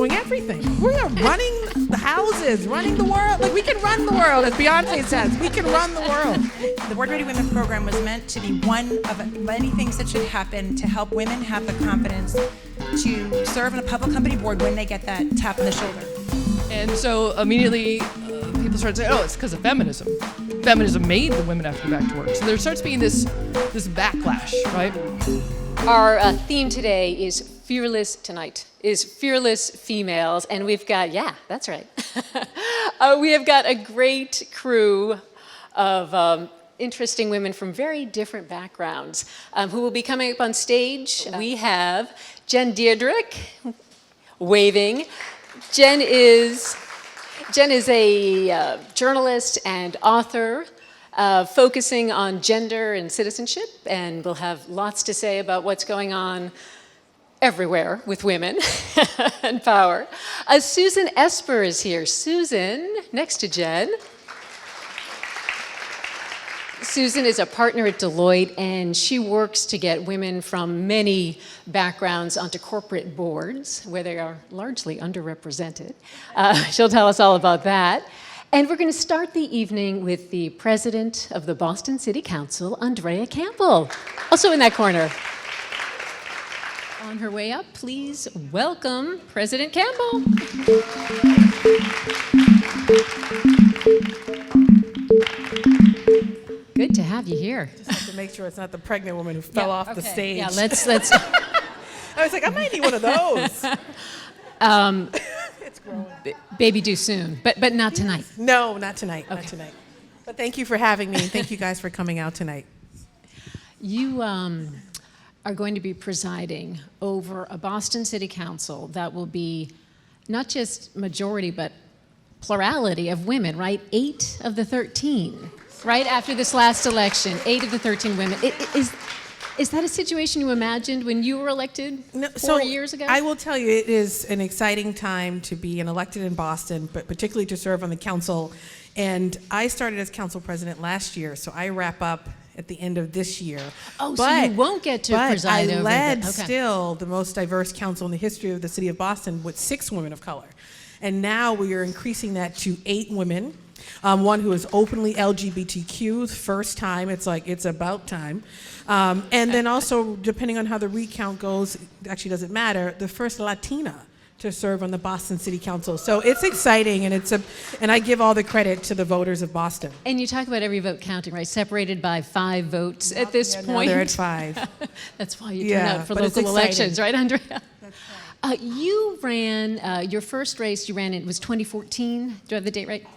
doing everything. We are running the houses, running the world. Like, we can run the world, as Beyonce says. We can run the world. The Board Ready Women program was meant to be one of many things that should happen to help women have the confidence to serve in a public company board when they get that tap on the shoulder. And so immediately people started saying, oh, it's because of feminism. Feminism made the women have to go back to work. So there starts being this backlash, right? Our theme today is fearless females, and we've got, yeah, that's right. We have got a great crew of interesting women from very different backgrounds who will be coming up on stage. We have Jen Deaderick, waving. Jen is a journalist and author focusing on gender and citizenship, and we'll have lots to say about what's going on everywhere with women and power. Susan Esper is here. Susan, next to Jen. Susan is a partner at Deloitte, and she works to get women from many backgrounds onto corporate boards, where they are largely underrepresented. She'll tell us all about that. And we're going to start the evening with the president of the Boston City Council, Andrea Campbell, also in that corner. On her way up, please welcome President Campbell. Good to have you here. Just have to make sure it's not the pregnant woman who fell off the stage. Yeah, let's. I was like, I might need one of those. It's growing. Baby due soon, but not tonight. No, not tonight. Okay. Not tonight. But thank you for having me, and thank you guys for coming out tonight. You are going to be presiding over a Boston City Council that will be not just majority, but plurality of women, right? 8 of the 13. Right after this last election, 8 of the 13 women. Is that a situation you imagined when you were elected 4 years ago? I will tell you, it is an exciting time to be elected in Boston, but particularly to serve on the council. And I started as council president last year, so I wrap up at the end of this year. Oh, so you won't get to preside over. But I led still the most diverse council in the history of the city of Boston with 6 women of color. And now we are increasing that to 8 women. One who is openly LGBTQ, first time, it's about time. And then also, depending on how the recount goes, it actually doesn't matter, the first Latina to serve on the Boston City Council. So it's exciting, and I give all the credit to the voters of Boston. And you talk about every vote counting, right? Separated by 5 votes at this point. Now they're at 5. That's why you turn out for local elections, right, Andrea? That's right. You ran, your first race you ran in was 2014. Do I have the date right?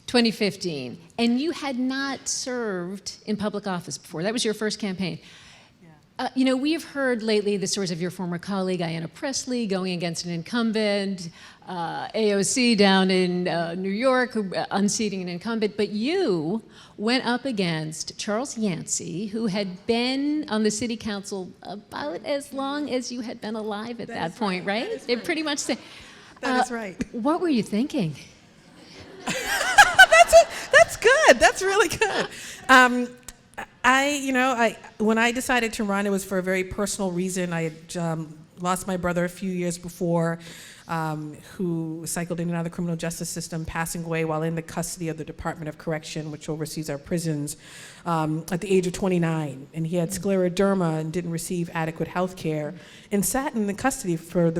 2015, and you had not served in public office before. That was your first campaign. Yeah. We have heard lately the stories of your former colleague, Ayanna Pressley, going against an incumbent, AOC down in New York, unseating an incumbent, but you went up against Charles Yancey, who had been on the city council about as long as you had been alive at that point, right? They pretty much said. That is right. What were you thinking? That's good. That's really good. When I decided to run, it was for a very personal reason. I had lost my brother a few years before, who cycled in and out of the criminal justice system, passing away while in the custody of the Department of Correction, which oversees our prisons, at the age of 29. And he had scleroderma and didn't receive adequate health care, and sat in the custody in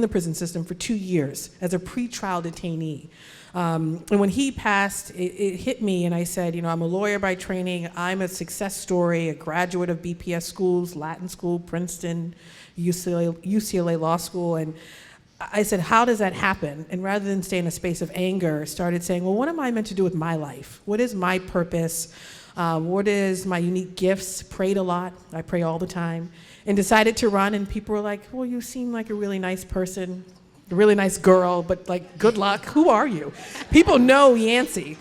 the prison system for 2 years as a pretrial detainee. And when he passed, it hit me, and I said, I'm a lawyer by training. I'm a success story, a graduate of BPS schools, Latin School, Princeton, UCLA Law School. And I said, how does that happen? And rather than stay in a space of anger, started saying, well, what am I meant to do with my life? What is my purpose? What is my unique gifts? Prayed a lot. I pray all the time. And decided to run, and people were like, well, you seem like a really nice person. A really nice girl, but good luck. Who are you? People know Yancey.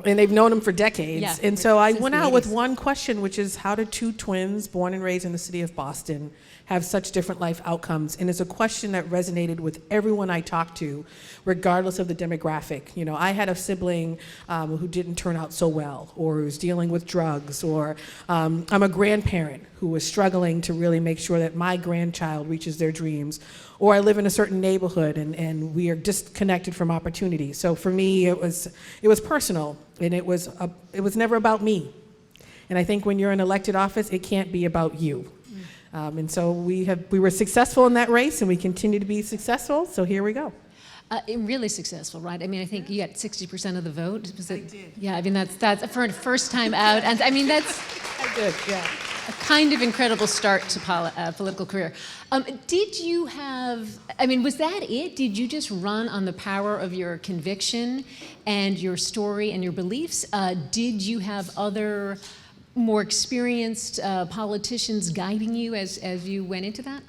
And they've known him for decades. Yeah, and so I since went the out with 80s. one question, which is how did two twins born and raised in the city of Boston have such different life outcomes? And it's a question that resonated with everyone I talked to, regardless of the demographic. You know, I had a sibling who didn't turn out so well, or who's dealing with drugs, or I'm a grandparent who was struggling to really make sure that my grandchild reaches their dreams, or I live in a certain neighborhood and we are disconnected from opportunity. So for me, it was personal, and it was never about me. And I think when you're in elected office, it can't be about you. And so we were successful in that race, and we continue to be successful. So here we go. Really successful, right? I mean, I think you got 60% of the vote. I did. Yeah, I mean, that's for a first time out. And I mean, that's I did, yeah. a kind of incredible start to political career. Did you have, I mean, was that it? Did you just run on the power of your conviction and your story and your beliefs? Did you have other more experienced politicians guiding you as you went into that?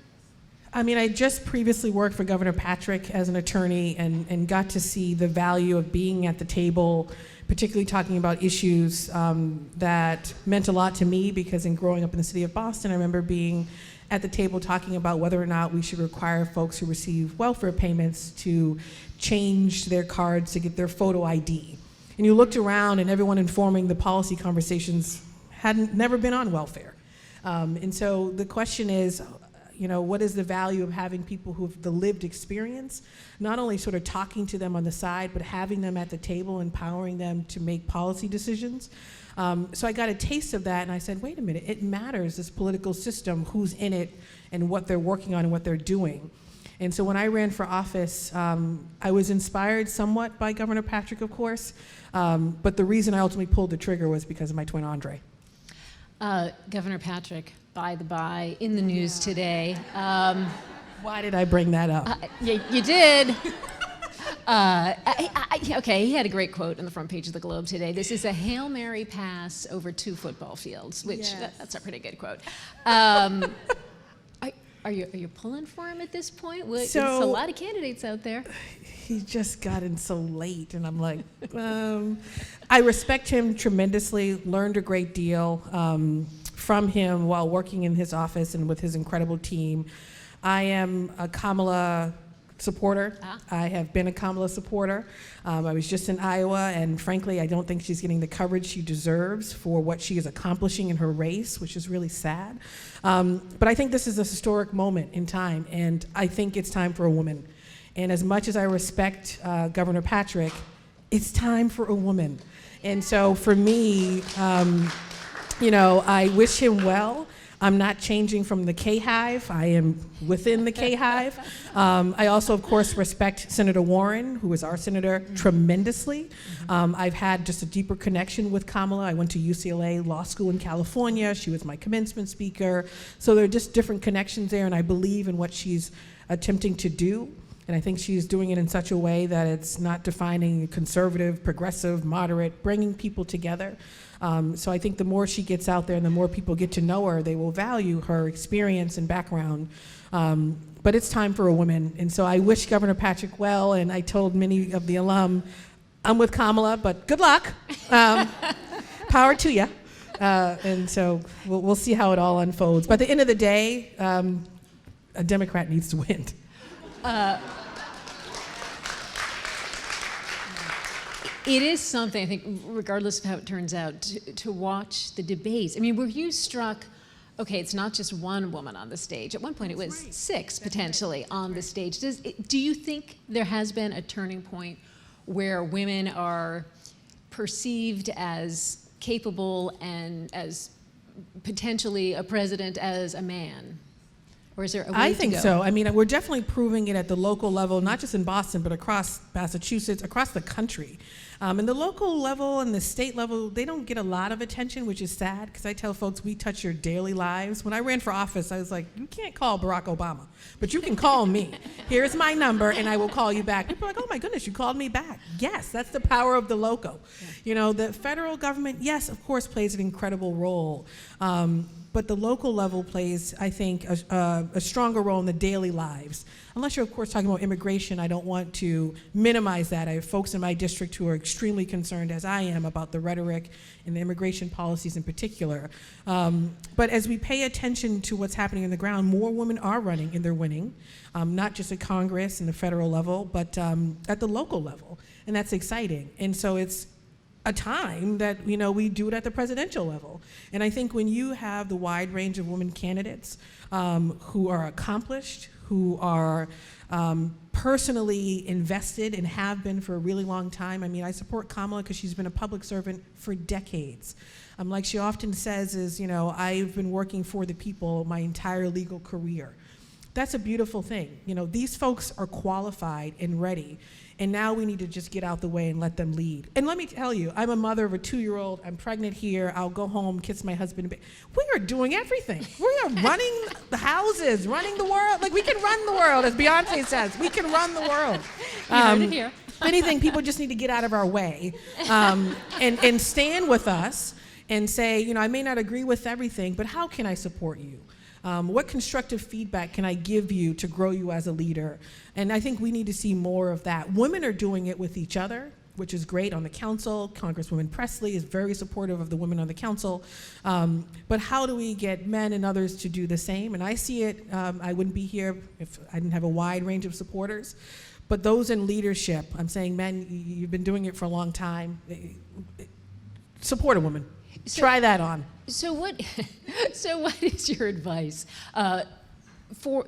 I mean, I just previously worked for Governor Patrick as an attorney and got to see the value of being at the table, particularly talking about issues that meant a lot to me, because in growing up in the city of Boston, I remember being at the table talking about whether or not we should require folks who receive welfare payments to change their cards to get their photo ID. And you looked around, and everyone informing the policy conversations hadn't never been on welfare. And so the question is, you know, what is the value of having people who have the lived experience, not only sort of talking to them on the side, but having them at the table, empowering them to make policy decisions. So I got a taste of that, and I said, wait a minute, it matters, this political system, who's in it, and what they're working on and what they're doing. And so when I ran for office, I was inspired somewhat by Governor Patrick, of course, but the reason I ultimately pulled the trigger was because of my twin Andre. Governor Patrick, by the by, in the news today. Why did I bring that up? You did. Okay, he had a great quote on the front page of the Globe today. This is a Hail Mary pass over 2 football fields, which Yes. that's a pretty good quote. Are you pulling for him at this point? Well, there's a lot of candidates out there. He just got in so late, and I'm like, I respect him tremendously, learned a great deal from him while working in his office and with his incredible team. I am a Kamala supporter. I have been a Kamala supporter. I was just in Iowa, and frankly, I don't think she's getting the coverage she deserves for what she is accomplishing in her race, which is really sad. But I think this is a historic moment in time, and I think it's time for a woman. And as much as I respect Governor Patrick, it's time for a woman. And so for me, you know, I wish him well. I'm not changing from the K-Hive. I am within the K-Hive. I also, of course, respect Senator Warren, who is our senator, tremendously. I've had just a deeper connection with Kamala. I went to UCLA Law School in California. She was my commencement speaker. So there are just different connections there, and I believe in what she's attempting to do. And I think she's doing it in such a way that it's not defining conservative, progressive, moderate, bringing people together. So I think the more she gets out there and the more people get to know her, they will value her experience and background. But it's time for a woman. And so I wish Governor Patrick well, and I told many of the alum, I'm with Kamala, but good luck. Power to you. And so we'll see how it all unfolds. But at the end of the day, a Democrat needs to win. It is something, I think, regardless of how it turns out, to watch the debates. I mean, were you struck, okay, it's not just one woman on the stage. At one point it was 6 potentially on the stage. Do you think there has been a turning point where women are perceived as capable and as potentially a president as a man? Or is there a way I think to go? so. I mean, we're definitely proving it at the local level, not just in Boston, but across Massachusetts, across the country. And the local level and the state level, they don't get a lot of attention, which is sad, because I tell folks we touch your daily lives. When I ran for office, I was like, you can't call Barack Obama, but you can call me. Here's my number, and I will call you back. People are like, oh my goodness, you called me back. Yes, that's the power of the local. Yeah. You know, the federal government, yes, of course, plays an incredible role. But the local level plays, I think, a stronger role in the daily lives. Unless you're, of course, talking about immigration, I don't want to minimize that. I have folks in my district who are extremely concerned, as I am, about the rhetoric and the immigration policies in particular. But as we pay attention to what's happening on the ground, more women are running and they're winning, not just at Congress and the federal level, but at the local level. And that's exciting. And so it's a time that, we do it at the presidential level. And I think when you have the wide range of women candidates who are accomplished, who are personally invested and have been for a really long time. I mean, I support Kamala because she's been a public servant for decades. Like she often says is, I've been working for the people my entire legal career. That's a beautiful thing. These folks are qualified and ready. And now we need to just get out the way and let them lead. And let me tell you, I'm a mother of a 2-year-old. I'm pregnant here. I'll go home, kiss my husband. We are doing everything. We are running the houses, running the world. Like, we can run the world, as Beyonce says. We can run the world. You heard it here. If anything, people just need to get out of our way and stand with us and say, I may not agree with everything, but how can I support you? What constructive feedback can I give you to grow you as a leader? And I think we need to see more of that. Women are doing it with each other, which is great on the council. Congresswoman Presley is very supportive of the women on the council. But how do we get men and others to do the same? And I see it, I wouldn't be here if I didn't have a wide range of supporters. But those in leadership, I'm saying, men, you've been doing it for a long time. Support a woman. Try that on. So what is your advice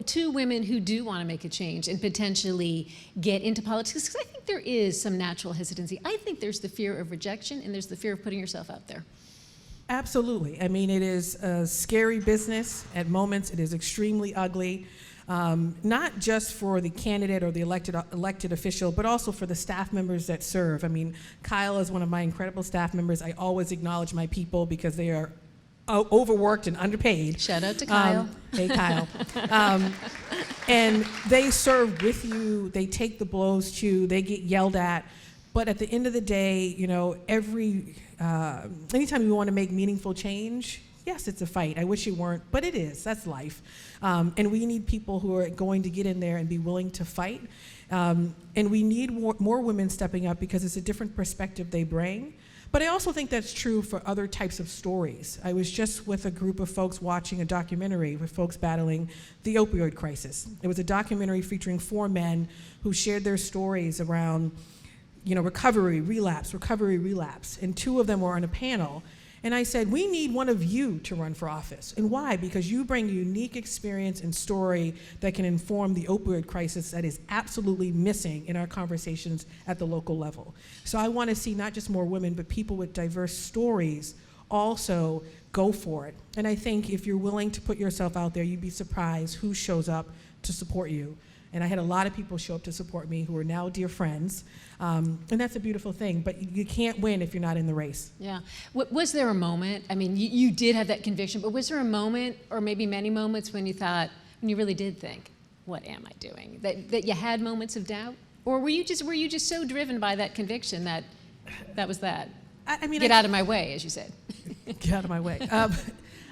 to women who do want to make a change and potentially get into politics? Because I think there is some natural hesitancy. I think there's the fear of rejection and there's the fear of putting yourself out there. Absolutely. I mean, it is a scary business at moments. It is extremely ugly. Not just for the candidate or the elected official, but also for the staff members that serve. I mean, Kyle is one of my incredible staff members. I always acknowledge my people because they are overworked and underpaid. Shout out to Kyle. Hey, Kyle. And they serve with you. They take the blows too. They get yelled at. But at the end of the day, anytime you want to make meaningful change, yes, it's a fight. I wish it weren't, but it is. That's life. And we need people who are going to get in there and be willing to fight. And we need more women stepping up because it's a different perspective they bring. But I also think that's true for other types of stories. I was just with a group of folks watching a documentary with folks battling the opioid crisis. It was a documentary featuring 4 men who shared their stories around, recovery, relapse. And 2 of them were on a panel. And I said, we need one of you to run for office. And why? Because you bring unique experience and story that can inform the opioid crisis that is absolutely missing in our conversations at the local level. So I want to see not just more women, but people with diverse stories also go for it. And I think if you're willing to put yourself out there, you'd be surprised who shows up to support you. And I had a lot of people show up to support me who are now dear friends. And that's a beautiful thing, but you can't win if you're not in the race. Yeah. Was there a moment, I mean, you did have that conviction, but was there a moment, or maybe many moments, when you really did think, what am I doing? That you had moments of doubt? Or were you just so driven by that conviction that was that? Get out of my way, as you said. Get out of my way.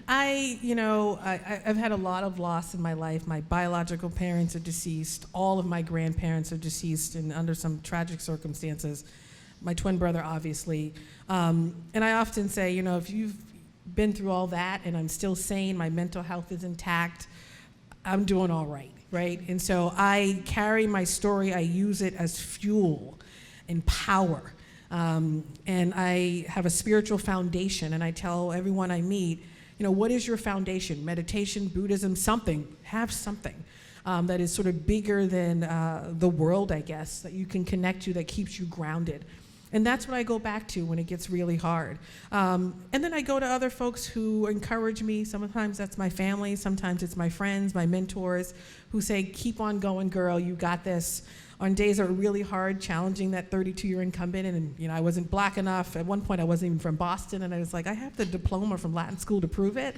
I've had a lot of loss in my life. My biological parents are deceased. All of my grandparents are deceased and under some tragic circumstances. My twin brother, obviously. And I often say, if you've been through all that and I'm still sane, my mental health is intact, I'm doing all right, right? And so I carry my story, I use it as fuel and power. And I have a spiritual foundation, and I tell everyone I meet, what is your foundation? Meditation, Buddhism, something. Have something that is sort of bigger than the world, I guess, that you can connect to, that keeps you grounded. And that's what I go back to when it gets really hard. And then I go to other folks who encourage me. Sometimes that's my family. Sometimes it's my friends, my mentors, who say, keep on going, girl, you got this. On days that are really hard, challenging that 32-year incumbent, and I wasn't black enough. At one point, I wasn't even from Boston, and I was like, I have the diploma from Latin school to prove it.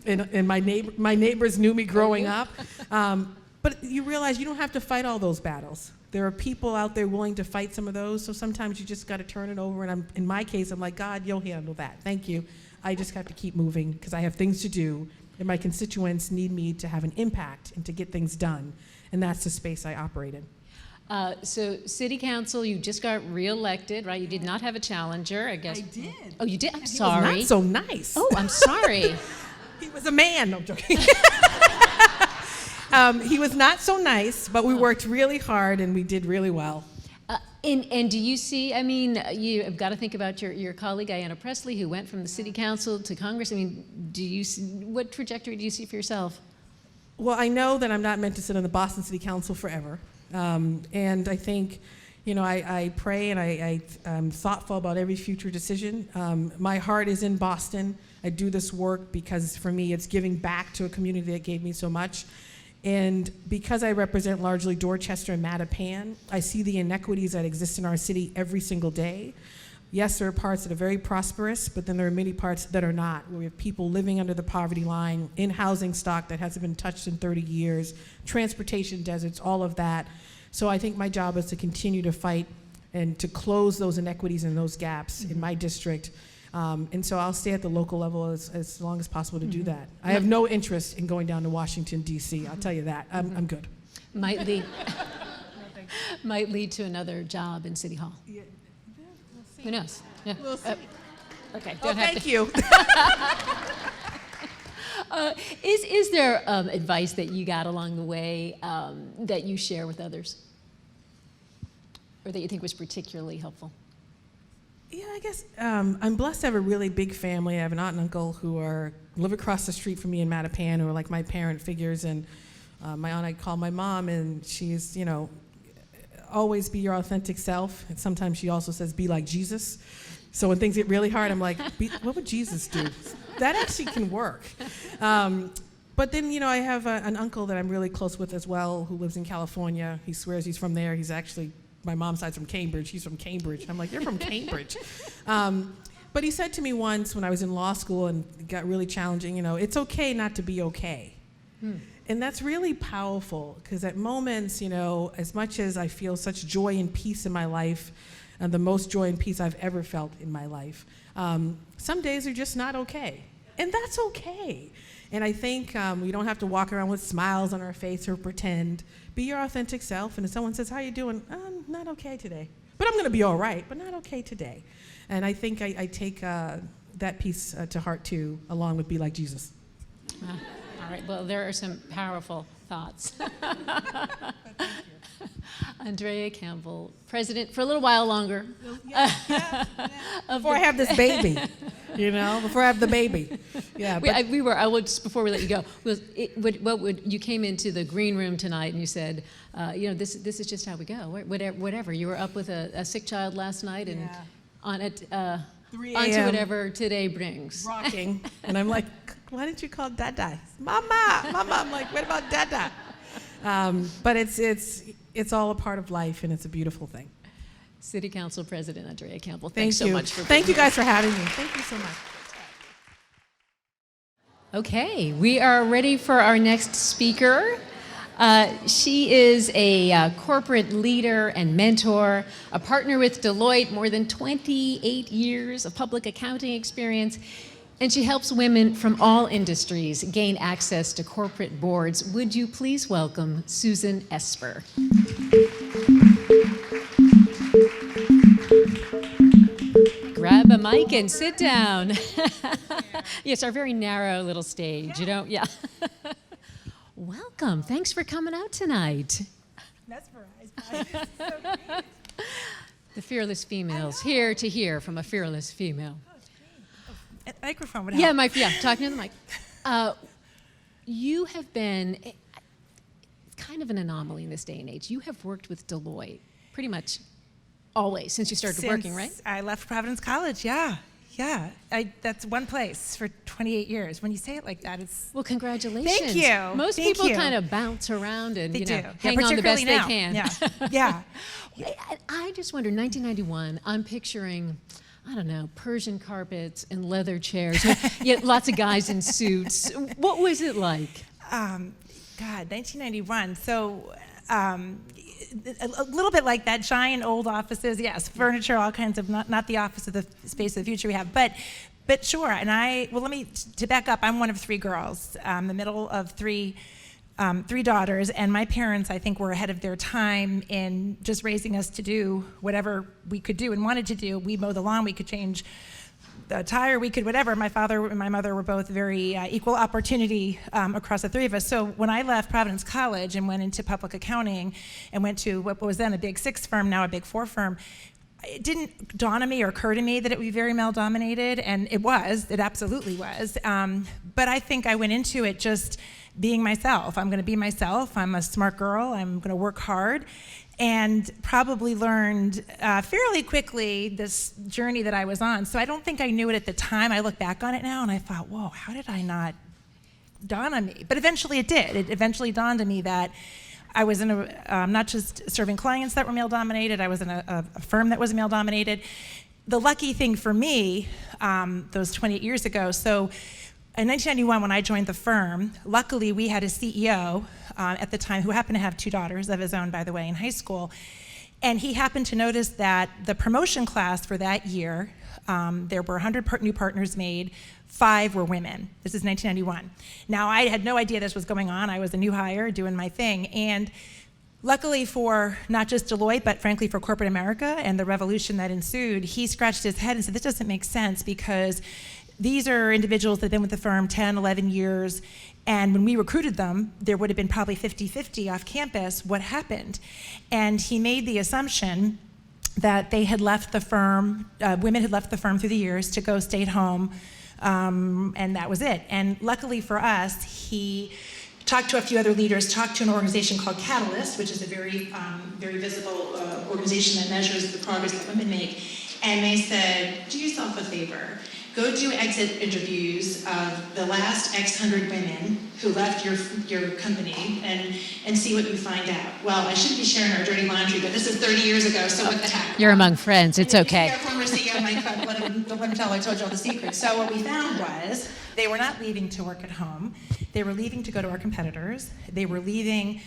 And my neighbors knew me growing up. But you realize you don't have to fight all those battles. There are people out there willing to fight some of those, so sometimes you just got to turn it over, and in my case, I'm like, God, you'll handle that. Thank you. I just have to keep moving because I have things to do, and my constituents need me to have an impact and to get things done, and that's the space I operate in. So city council, you just got reelected, right? You did not have a challenger, I guess. I did. Oh, you did? I'm He sorry. was not so nice. Oh, I'm sorry. He was a man. No, I'm joking. He was not so nice, but we worked really hard and we did really well. And do you see, I mean, you've got to think about your colleague, Ayanna Pressley, who went from the city council to Congress. I mean, what trajectory do you see for yourself? Well, I know that I'm not meant to sit on the Boston City Council forever. And I think, I pray and I'm thoughtful about every future decision. My heart is in Boston. I do this work because for me, it's giving back to a community that gave me so much. And because I represent largely Dorchester and Mattapan, I see the inequities that exist in our city every single day. Yes, there are parts that are very prosperous, but then there are many parts that are not, where we have people living under the poverty line, in housing stock that hasn't been touched in 30 years, transportation deserts, all of that. So I think my job is to continue to fight and to close those inequities and those gaps in my district. And so I'll stay at the local level as long as possible to do that. I have no interest in going down to Washington, D.C. I'll tell you that. I'm good. Might lead to another job in City Hall. Yeah. Who knows? Yeah. We'll see. Okay. Oh, thank you. Is there advice that you got along the way that you share with others, or that you think was particularly helpful? Yeah, I guess I'm blessed to have a really big family. I have an aunt and uncle who live across the street from me in Mattapan, who are like my parent figures. And my aunt I call my mom, and she's, always be your authentic self. And sometimes she also says, be like Jesus. So when things get really hard, I'm like, what would Jesus do? That actually can work. But then, I have an uncle that I'm really close with as well, who lives in California. He swears he's from there. He's actually, my mom's side's from Cambridge. He's from Cambridge. And I'm like, you're from Cambridge. But he said to me once when I was in law school and it got really challenging, it's okay not to be okay. And that's really powerful, because at moments, as much as I feel such joy and peace in my life, and the most joy and peace I've ever felt in my life, some days are just not okay. And that's okay. And I think we don't have to walk around with smiles on our face or pretend. Be your authentic self. And if someone says, how you doing? I'm not okay today. But I'm going to be all right, but not okay today. And I think I take that piece to heart, too, along with Be Like Jesus. All right, well, there are some powerful thoughts. Andrea Campbell, president for a little while longer. Before I have this baby, before I have the baby. Yeah. Before we let you go, you came into the green room tonight and you said, this is just how we go. Whatever. You were up with a sick child last night and on it, 3 onto a.m. whatever today brings. Rocking. And I'm like, why didn't you call Dada? Mama. I'm like, what about Dada? But it's all a part of life, and it's a beautiful thing. City Council President Andrea Campbell, thanks so much for being Thank you here. guys for having me. Thank you so much. Okay, we are ready for our next speaker. She is a corporate leader and mentor, a partner with Deloitte, more than 28 years of public accounting experience, and she helps women from all industries gain access to corporate boards. Would you please welcome Susan Esper? Grab a mic and sit down. Yes, our very narrow little stage, yeah. Welcome. Thanks for coming out tonight. Mesmerized by it. So great. The Fearless Females, here to hear from a fearless female. A microphone would help. Talking to the mic. You have been kind of an anomaly in this day and age. You have worked with Deloitte pretty much always since you started working, right? I left Providence College, yeah. That's one place for 28 years. When you say it like that, it's... Well, congratulations. Thank you. Most Thank people you. kind of bounce around and, hang on the best they can. Yeah. I just wonder, 1991, I'm picturing, I don't know, Persian carpets and leather chairs, lots of guys in suits. What was it like? 1991. So a little bit like that, giant old offices, yes, furniture, all kinds of, not the office of the space of the future we have, but sure. And to back up, I'm one of 3 girls, the middle of 3 3 daughters, and my parents, I think, were ahead of their time in just raising us to do whatever we could do and wanted to do. We mowed the lawn, we could change the tire, we could whatever. My father and my mother were both very equal opportunity across the 3 of us. So when I left Providence College and went into public accounting and went to what was then a Big 6 firm, now a Big 4 firm, it didn't dawn on me or occur to me that it would be very male-dominated, and it absolutely was. But I think I went into it just being myself. I'm going to be myself. I'm a smart girl. I'm going to work hard. And probably learned fairly quickly this journey that I was on. So I don't think I knew it at the time. I look back on it now and I thought, whoa, how did I not dawn on me? But eventually it did. It eventually dawned on me that I was in not just serving clients that were male-dominated, I was in a firm that was male-dominated. The lucky thing for me, those 28 years ago, so in 1991, when I joined the firm, luckily we had a CEO at the time who happened to have 2 daughters of his own, by the way, in high school. And he happened to notice that the promotion class for that year, there were 100 new partners made, 5 were women. This is 1991. Now, I had no idea this was going on. I was a new hire doing my thing. And luckily for not just Deloitte, but frankly for corporate America and the revolution that ensued, he scratched his head and said, this doesn't make sense because these are individuals that have been with the firm 10, 11 years, and when we recruited them, there would have been probably 50-50 off campus. What happened? And he made the assumption that they had left the firm, women had left the firm through the years to go stay at home, and that was it. And luckily for us, he talked to a few other leaders, talked to an organization called Catalyst, which is a very visible organization that measures the progress that women make, and they said, do yourself a favor. Go do exit interviews of the last X hundred women who left your company and see what you find out. Well, I shouldn't be sharing our dirty laundry, but this is 30 years ago, so what the heck? You're among friends, it's okay. Our former CEO might let him tell I told you all the secrets. So what we found was they were not leaving to work at home. They were leaving to go to our competitors. They were leaving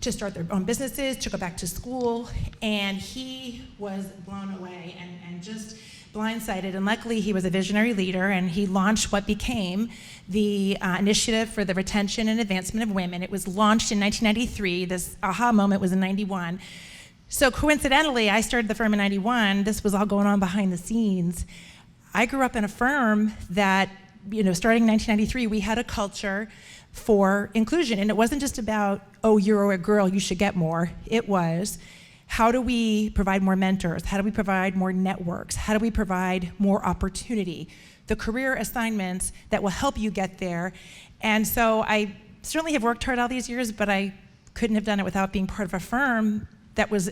to start their own businesses, to go back to school, and he was blown away and just blindsided, and luckily he was a visionary leader, and he launched what became the Initiative for the Retention and Advancement of Women. It was launched in 1993. This aha moment was in 91. So coincidentally, I started the firm in 91. This was all going on behind the scenes. I grew up in a firm that, starting in 1993, we had a culture for inclusion, and it wasn't just about, oh, you're a girl, you should get more. It was, how do we provide more mentors? How do we provide more networks? How do we provide more opportunity? The career assignments that will help you get there. And so I certainly have worked hard all these years, but I couldn't have done it without being part of a firm that was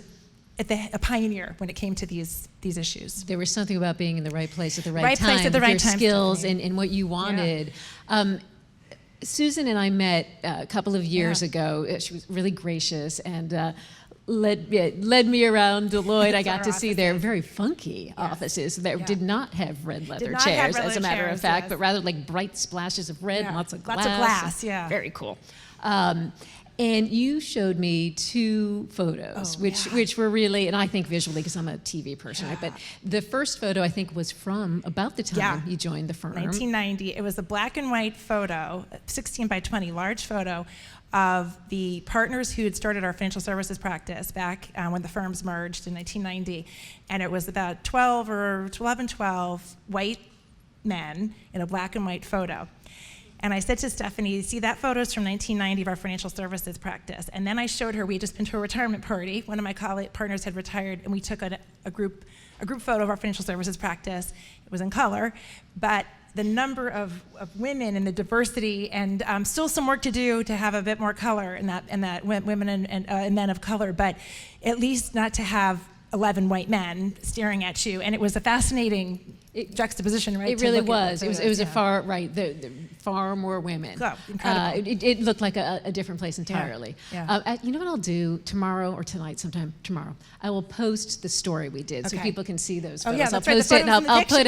a pioneer when it came to these issues. There was something about being in the right place at the right, right time, place at the right with your time, skills and what you wanted. Yeah. Susan and I met a couple of years ago. She was really gracious and led me around Deloitte. I got to see their very funky offices that did not have red leather chairs, as a matter of fact, but rather like bright splashes of red, lots of glass. Lots of glass, yeah. Very cool. And you showed me 2 photos, which were really, and I think visually, because I'm a TV person, right? But the first photo, I think, was from about the time you joined the firm. 1990. It was a black and white photo, 16 by 20, large photo, of the partners who had started our financial services practice back when the firms merged in 1990. And it was about 12 white men in a black and white photo. And I said to Stephanie, see, that photo's from 1990 of our financial services practice. And then I showed her, we had just been to a retirement party. One of my partners had retired, and we took a group photo of our financial services practice. It was in color, but the number of women and the diversity, and still some work to do to have a bit more color in that women and men of color, but at least not to have 11 white men staring at you. And it was a fascinating juxtaposition, right? It really was. It was a far far more women. Oh, incredible. It looked like a different place entirely. Yeah. You know what I'll do tomorrow or tonight, sometime tomorrow? I will post the story we did so people can see those photos. Yeah, that's I'll post it and I'll put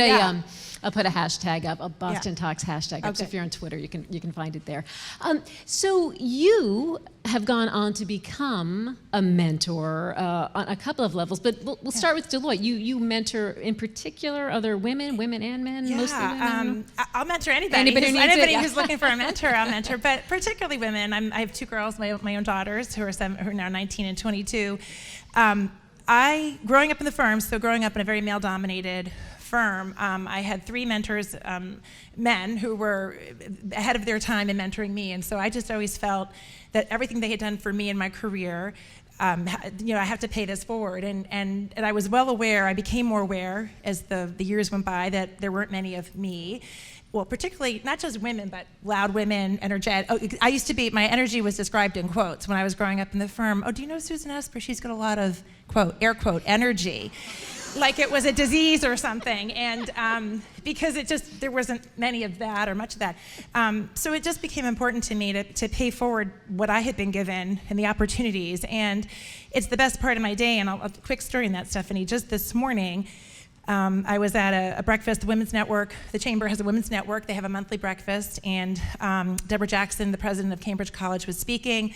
I'll put a hashtag up, a BostonTalks hashtag up. Okay. So if you're on Twitter, you can find it there. So you have gone on to become a mentor on a couple of levels, but we'll start with Deloitte. You mentor in particular other women and men, mostly women. I'll mentor anybody who's looking for a mentor. I'll mentor, but particularly women. I have two girls, my own daughters, who are now 19 and 22. Growing up in the firm, so growing up in a very male-dominated firm, I had three mentors, men who were ahead of their time in mentoring me, and so I just always felt that everything they had done for me in my career, I have to pay this forward, and I was well aware. I became more aware as the years went by that there weren't many of me. Well, particularly not just women, but loud women, energetic. My energy was described in quotes when I was growing up in the firm. Oh, do you know Susan Esper? She's got a lot of, quote, air quote, energy. Like it was a disease or something. And because there wasn't many of that or much of that. So it just became important to me to pay forward what I had been given and the opportunities. And it's the best part of my day. And a quick story on that, Stephanie. Just this morning, I was at a breakfast, the Women's Network. The Chamber has a Women's Network. They have a monthly breakfast, and Deborah Jackson, the president of Cambridge College, was speaking.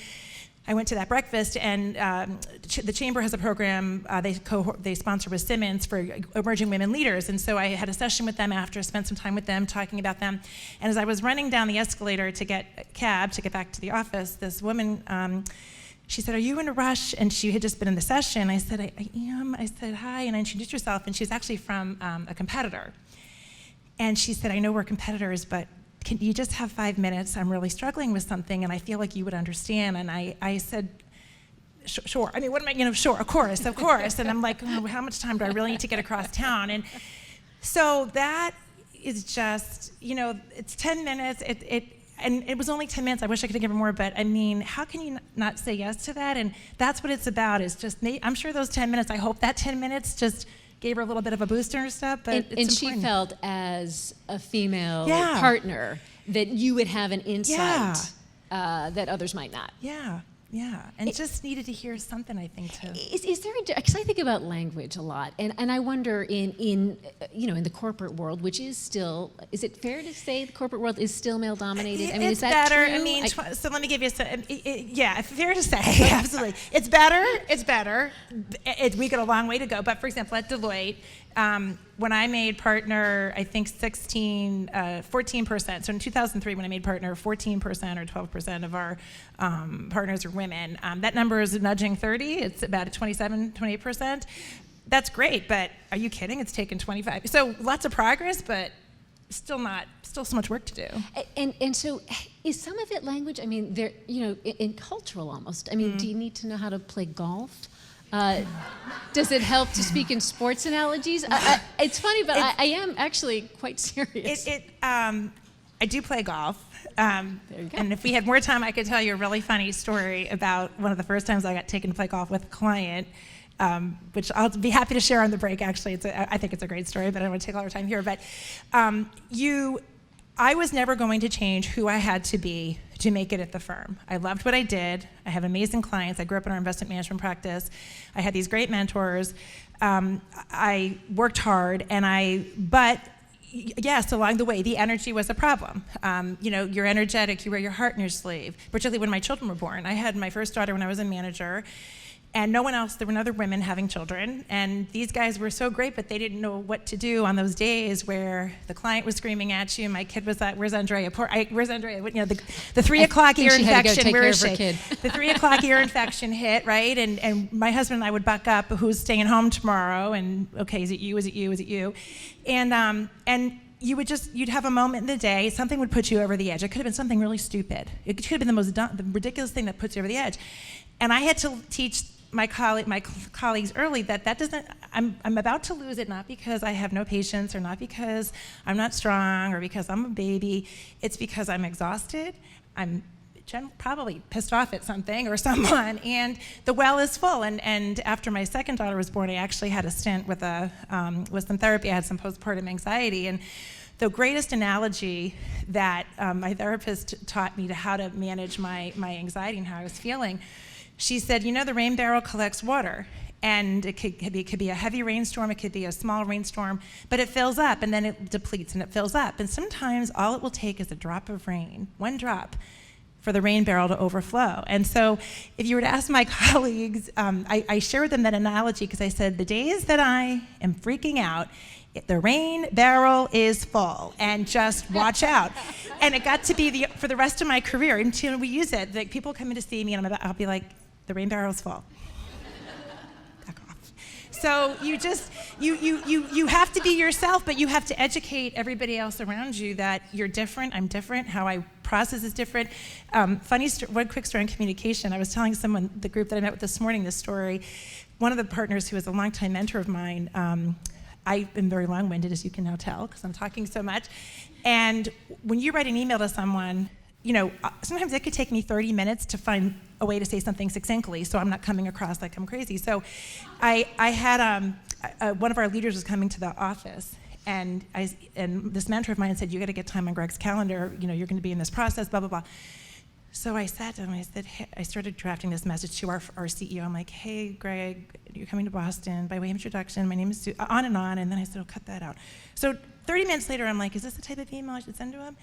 I went to that breakfast, and the Chamber has a program they sponsor with Simmons for emerging women leaders, and so I had a session with them after, spent some time with them, talking about them. And as I was running down the escalator to get a cab to get back to the office, this woman, she said, "Are you in a rush?" And she had just been in the session. I said, I am. I said, "Hi," and I introduced herself, and she was actually from a competitor. And she said, "I know we're competitors, but can you just have 5 minutes? I'm really struggling with something, and I feel like you would understand." And I said, "Sure." I mean, what am I, sure, of course. And I'm like, oh, how much time do I really need to get across town? And so that is just, it's 10 minutes. And it was only 10 minutes. I wish I could have given more, but I mean, how can you not say yes to that? And that's what it's about, is just, I'm sure those 10 minutes, I hope that 10 minutes just gave her a little bit of a booster and stuff, but it's important. She felt as a female partner that you would have an insight that others might not. Yeah, and just needed to hear something, I think, too. Is there because I think about language a lot, and I wonder in the corporate world, which is still, is it fair to say the corporate world is still male dominated? I mean, is that better. true? I mean, so let me give you fair to say, absolutely. It's better. We got a long way to go, but for example, at Deloitte, when I made partner, I think 14%. So in 2003, when I made partner, 14% or 12% of our partners are women. That number is nudging 30. It's about 27, 28%. That's great, but are you kidding? It's taken 25. So lots of progress, but still so much work to do. And so is some of it language? I mean, there, in cultural almost. I mean, do you need to know how to play golf? Does it help to speak in sports analogies? It's funny, but I am actually quite serious. I do play golf. There you go. And if we had more time, I could tell you a really funny story about one of the first times I got taken to play golf with a client, which I'll be happy to share on the break, actually. I think it's a great story, but I don't want to take all our time here. But I was never going to change who I had to be to make it at the firm. I loved what I did. I have amazing clients. I grew up in our investment management practice. I had these great mentors. I worked hard, but yes, along the way, the energy was a problem. You're energetic, you wear your heart in your sleeve, particularly when my children were born. I had my first daughter when I was a manager, and no one else. There were other women having children, and these guys were so great, but they didn't know what to do on those days where the client was screaming at you. My kid was like, "Where's Andrea? Where's Andrea?" The 3 o'clock ear infection. Where is she? The 3 o'clock ear infection hit, right? And my husband and I would buck up. Who's staying home tomorrow? And okay, is it you? Is it you? Is it you? And you'd have a moment in the day. Something would put you over the edge. It could have been something really stupid. It could have been the ridiculous thing that puts you over the edge. And I had to teach my colleagues early that doesn't, I'm about to lose it, not because I have no patience or not because I'm not strong or because I'm a baby. It's because I'm exhausted. I'm probably pissed off at something or someone, and the well is full. And after my second daughter was born, I actually had a stint with some therapy. I had some postpartum anxiety, and the greatest analogy that my therapist taught me to how to manage my anxiety and how I was feeling, she said, the rain barrel collects water, And it could be a heavy rainstorm, it could be a small rainstorm, but it fills up and then it depletes and it fills up. And sometimes all it will take is a drop of rain, one drop, for the rain barrel to overflow. And so if you were to ask my colleagues, I shared them that analogy because I said, the days that I am freaking out, the rain barrel is full, and just watch out. And it got to be for the rest of my career until we use it. Like, people come in to see me and I'll be like, the rain barrel is full. So you just, you have to be yourself, but you have to educate everybody else around you that you're different, I'm different, how I process is different. One quick story on communication. I was telling someone, the group that I met with this morning, this story. One of the partners who was a longtime mentor of mine, I am very long-winded, as you can now tell, because I'm talking so much. And when you write an email to someone, sometimes it could take me 30 minutes to find a way to say something succinctly, so I'm not coming across like I'm crazy. So I had one of our leaders was coming to the office, and this mentor of mine said, you got to get time on Greg's calendar, you're going to be in this process, blah, blah, blah. So I sat down and I said, hey, I started drafting this message to our CEO. I'm like, hey, Greg, you're coming to Boston. By way of introduction, my name is Sue, on. And then I said, oh, cut that out. So 30 minutes later, I'm like, is this the type of email I should send to him?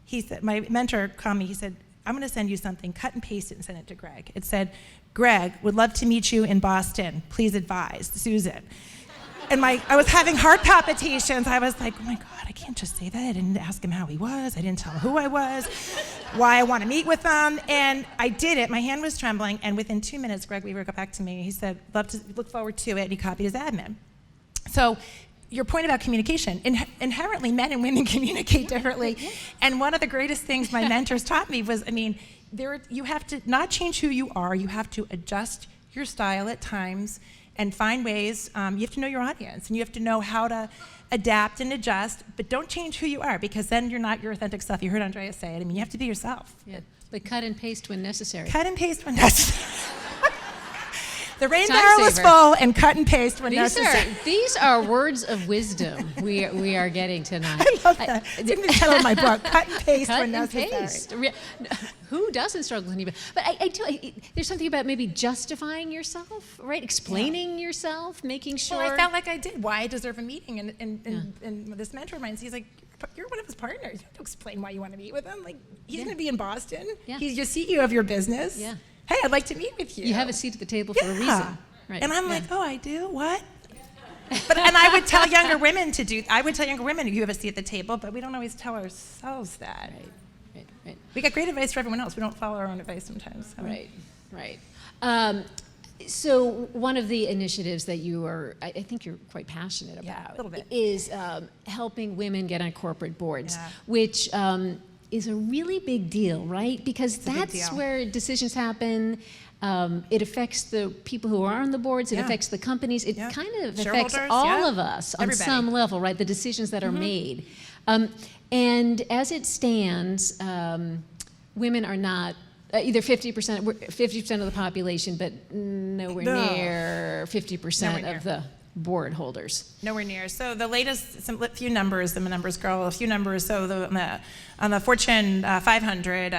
He said, my mentor called me, he said, I'm going to send you something, cut and paste it and send it to Greg. It said, Greg, would love to meet you in Boston. Please advise, Susan. And I was having heart palpitations. I was like, oh my God, I can't just say that. I didn't ask him how he was. I didn't tell him who I was, why I want to meet with him. And I did it. My hand was trembling. And within 2 minutes, Greg Weaver got back to me. He said, look forward to it. And he copied his admin. So your point about communication, inherently men and women communicate differently. And one of the greatest things my mentors taught me was, you have to not change who you are. You have to adjust your style at times and find ways. You have to know your audience, and you have to know how to adapt and adjust, but don't change who you are, because then you're not your authentic self. You heard Andrea say it. You have to be yourself. Yeah, but cut and paste when necessary. Cut and paste when necessary. The rain barrel is full, and cut and paste when necessary. These are words of wisdom we are getting tonight. I love that. It's in the title of my book, Cut and Paste when necessary. Paste. Who doesn't struggle with anybody? But I do. There's something about maybe justifying yourself, right? Explaining yourself, making sure. Well, I felt like I did. Why I deserve a meeting, and this mentor of mine, he's like, you're one of his partners. You have to explain why you want to meet with him. Like, he's going to be in Boston. Yeah. He's your CEO of your business. Yeah. Hey, I'd like to meet with you. You have a seat at the table for a reason. Right. And I'm like, oh, I do? What? And I would tell younger women you have a seat at the table, but we don't always tell ourselves that. Right. We get great advice for everyone else. We don't follow our own advice sometimes. So. Right. So one of the initiatives that I think you're quite passionate about, a little bit, is helping women get on corporate boards, which is a really big deal, right? Because that's where decisions happen. It affects the people who are on the boards. It affects the companies. It kind of affects all of us on some level, right? The decisions that are made. And as it stands, women are not either 50% of the population, but nowhere near 50% of the board holders. Nowhere near. So the latest, few numbers, the numbers grow, a few numbers. So on the Fortune 500,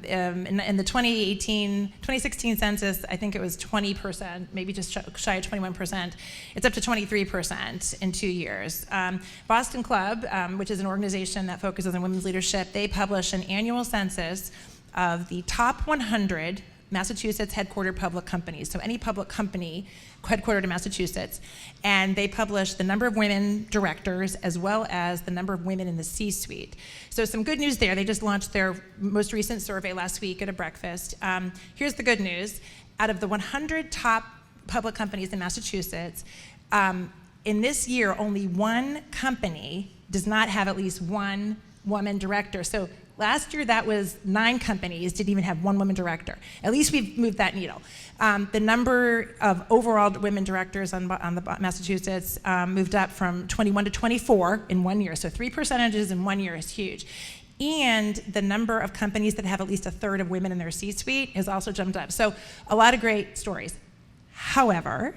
in the 2016 census, I think it was 20%, maybe just shy of 21%. It's up to 23% in 2 years. Boston Club, which is an organization that focuses on women's leadership, they publish an annual census of the top 100 Massachusetts headquartered public companies. So any public company headquartered in Massachusetts, and they publish the number of women directors as well as the number of women in the C-suite. So some good news there. They just launched their most recent survey last week at a breakfast. Here's the good news. Out of the 100 top public companies in Massachusetts, in this year, only one company does not have at least one woman director. So last year, that was 9 companies didn't even have one woman director. At least we've moved that needle. The number of overall women directors on the Massachusetts moved up from 21 to 24 in 1 year. So 3 percentages in 1 year is huge. And the number of companies that have at least a third of women in their C-suite has also jumped up. So a lot of great stories. However,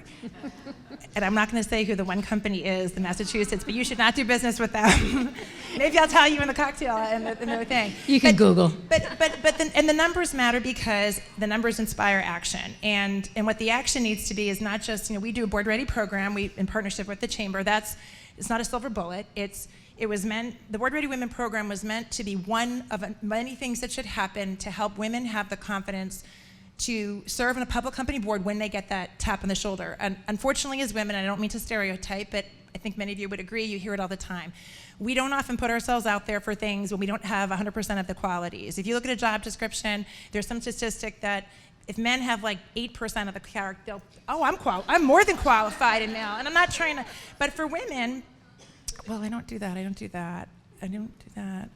and I'm not going to say who the one company is, the Massachusetts, but you should not do business with them. Maybe I'll tell you in the cocktail and the thing. You can Google. But the numbers matter because the numbers inspire action. And what the action needs to be is not just, we do a board ready program, in partnership with the chamber. It's not a silver bullet. The Board Ready Women program was meant to be one of many things that should happen to help women have the confidence to serve on a public company board when they get that tap on the shoulder. And unfortunately, as women, I don't mean to stereotype, but I think many of you would agree, you hear it all the time. We don't often put ourselves out there for things when we don't have 100% of the qualities. If you look at a job description, there's some statistic that if men have like 8% of the character, I'm more than qualified in now. And I'm not trying to, but for women, well, I don't do that.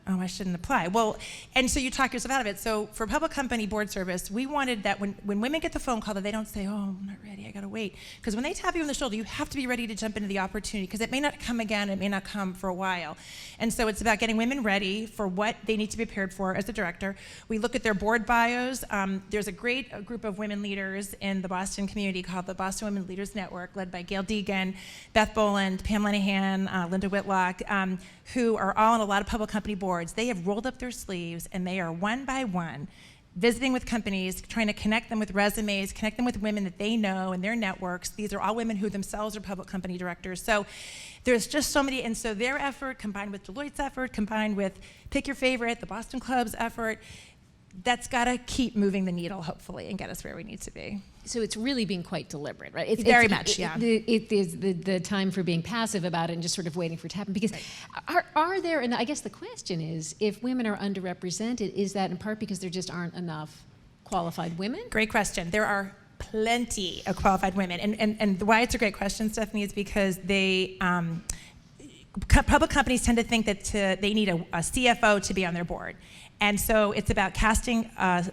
Oh, I shouldn't apply. Well, and so you talk yourself out of it. So for public company board service, we wanted that when women get the phone call that they don't say, oh, I'm not ready, I gotta wait. Because when they tap you on the shoulder, you have to be ready to jump into the opportunity because it may not come again, it may not come for a while. And so it's about getting women ready for what they need to be prepared for as a director. We look at their board bios. There's a great group of women leaders in the Boston community called the Boston Women Leaders Network, led by Gail Deegan, Beth Boland, Pam Lenahan, Linda Whitlock, who are all on a lot of public company boards. They have rolled up their sleeves and they are one by one visiting with companies, trying to connect them with resumes, connect them with women that they know in their networks. These are all women who themselves are public company directors. So there's just so many, and so their effort combined with Deloitte's effort, combined with Pick Your Favorite, the Boston Club's effort, that's got to keep moving the needle, hopefully, and get us where we need to be. So it's really being quite deliberate, right? It's very much, yeah. It is the time for being passive about it and just sort of waiting for it to happen. Because are there, and I guess the question is, if women are underrepresented, is that in part because there just aren't enough qualified women? Great question. There are plenty of qualified women. And why it's a great question, Stephanie, is because they, public companies tend to think that they need a CFO to be on their board. And so it's about casting a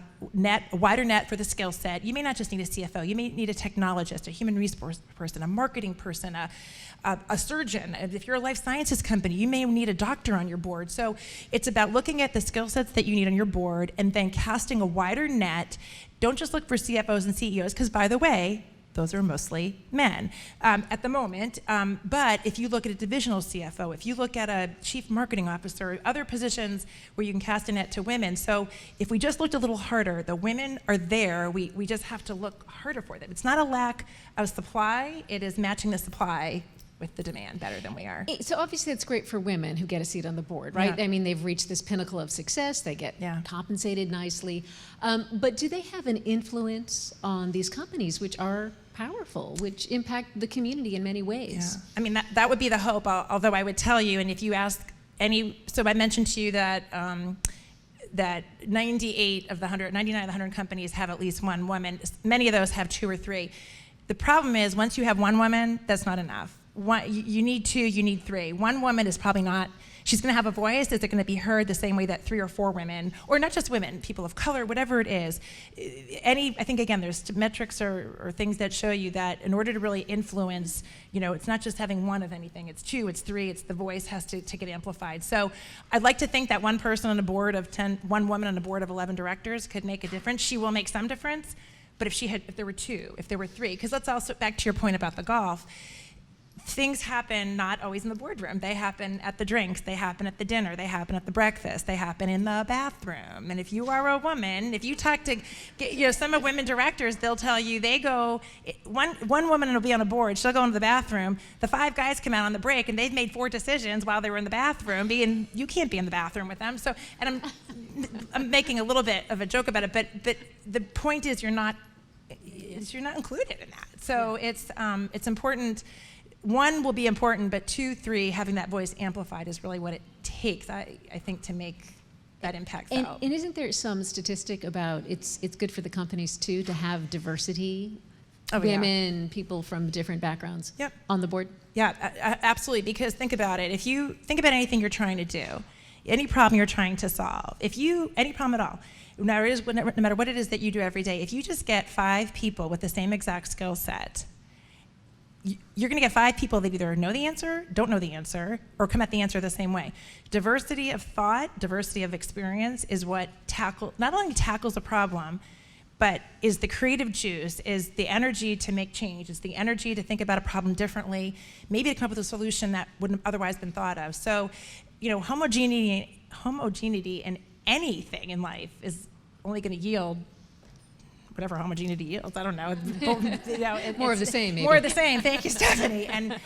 wider net for the skill set. You may not just need a CFO. You may need a technologist, a human resource person, a marketing person, a surgeon. If you're a life sciences company, you may need a doctor on your board. So it's about looking at the skill sets that you need on your board and then casting a wider net. Don't just look for CFOs and CEOs, because by the way, those are mostly men at the moment. But if you look at a divisional CFO, if you look at a chief marketing officer, other positions where you can cast a net to women. So if we just looked a little harder, the women are there. We just have to look harder for them. It's not a lack of supply. It is matching the supply with the demand better than we are. So obviously that's great for women who get a seat on the board, right? Yeah. I mean, they've reached this pinnacle of success. They get compensated nicely. But do they have an influence on these companies, which are powerful, which impact the community in many ways? Yeah. I mean, that would be the hope, although I would tell you, and if you ask so I mentioned to you that that 99 of the 100 companies have at least one woman. Many of those have 2 or 3. The problem is, once you have one woman, that's not enough. You need 2, you need 3. One woman is probably not, she's going to have a voice. Is it going to be heard the same way that 3 or 4 women, or not just women, people of color, whatever it is? I think, again, there's metrics or things that show you that in order to really influence, it's not just having one of anything. It's 2, it's 3, it's the voice has to get amplified. So I'd like to think that one person on a board of 10, one woman on a board of 11 directors could make a difference. She will make some difference, but if there were 2, if there were 3, because let's also, back to your point about the golf, things happen not always in the boardroom. They happen at the drinks, they happen at the dinner, they happen at the breakfast, they happen in the bathroom. And if you are a woman, if you talk to some of women directors, they'll tell you they go, one woman will be on a board, she'll go into the bathroom, the 5 guys come out on the break and they've made 4 decisions while they were in the bathroom, and you can't be in the bathroom with them. So, and I'm making a little bit of a joke about it, but the point is you're not included in that. So it's important. 1 will be important, but 2, 3, having that voice amplified is really what it takes, I think, to make that impact felt. And isn't there some statistic about it's good for the companies, too, to have diversity, women, people from different backgrounds on the board? Yeah, absolutely, because think about it. If you think about anything you're trying to do, any problem you're trying to solve, any problem at all, no matter what it is that you do every day, if you just get 5 people with the same exact skill set, you're going to get 5 people that either know the answer, don't know the answer, or come at the answer the same way. Diversity of thought, diversity of experience is what not only tackles a problem, but is the creative juice, is the energy to make change, is the energy to think about a problem differently, maybe to come up with a solution that wouldn't have otherwise been thought of. So, homogeneity in anything in life is only going to yield whatever homogeneity yields. I don't know. More of the same, maybe. More of the same. Thank you, Stephanie. And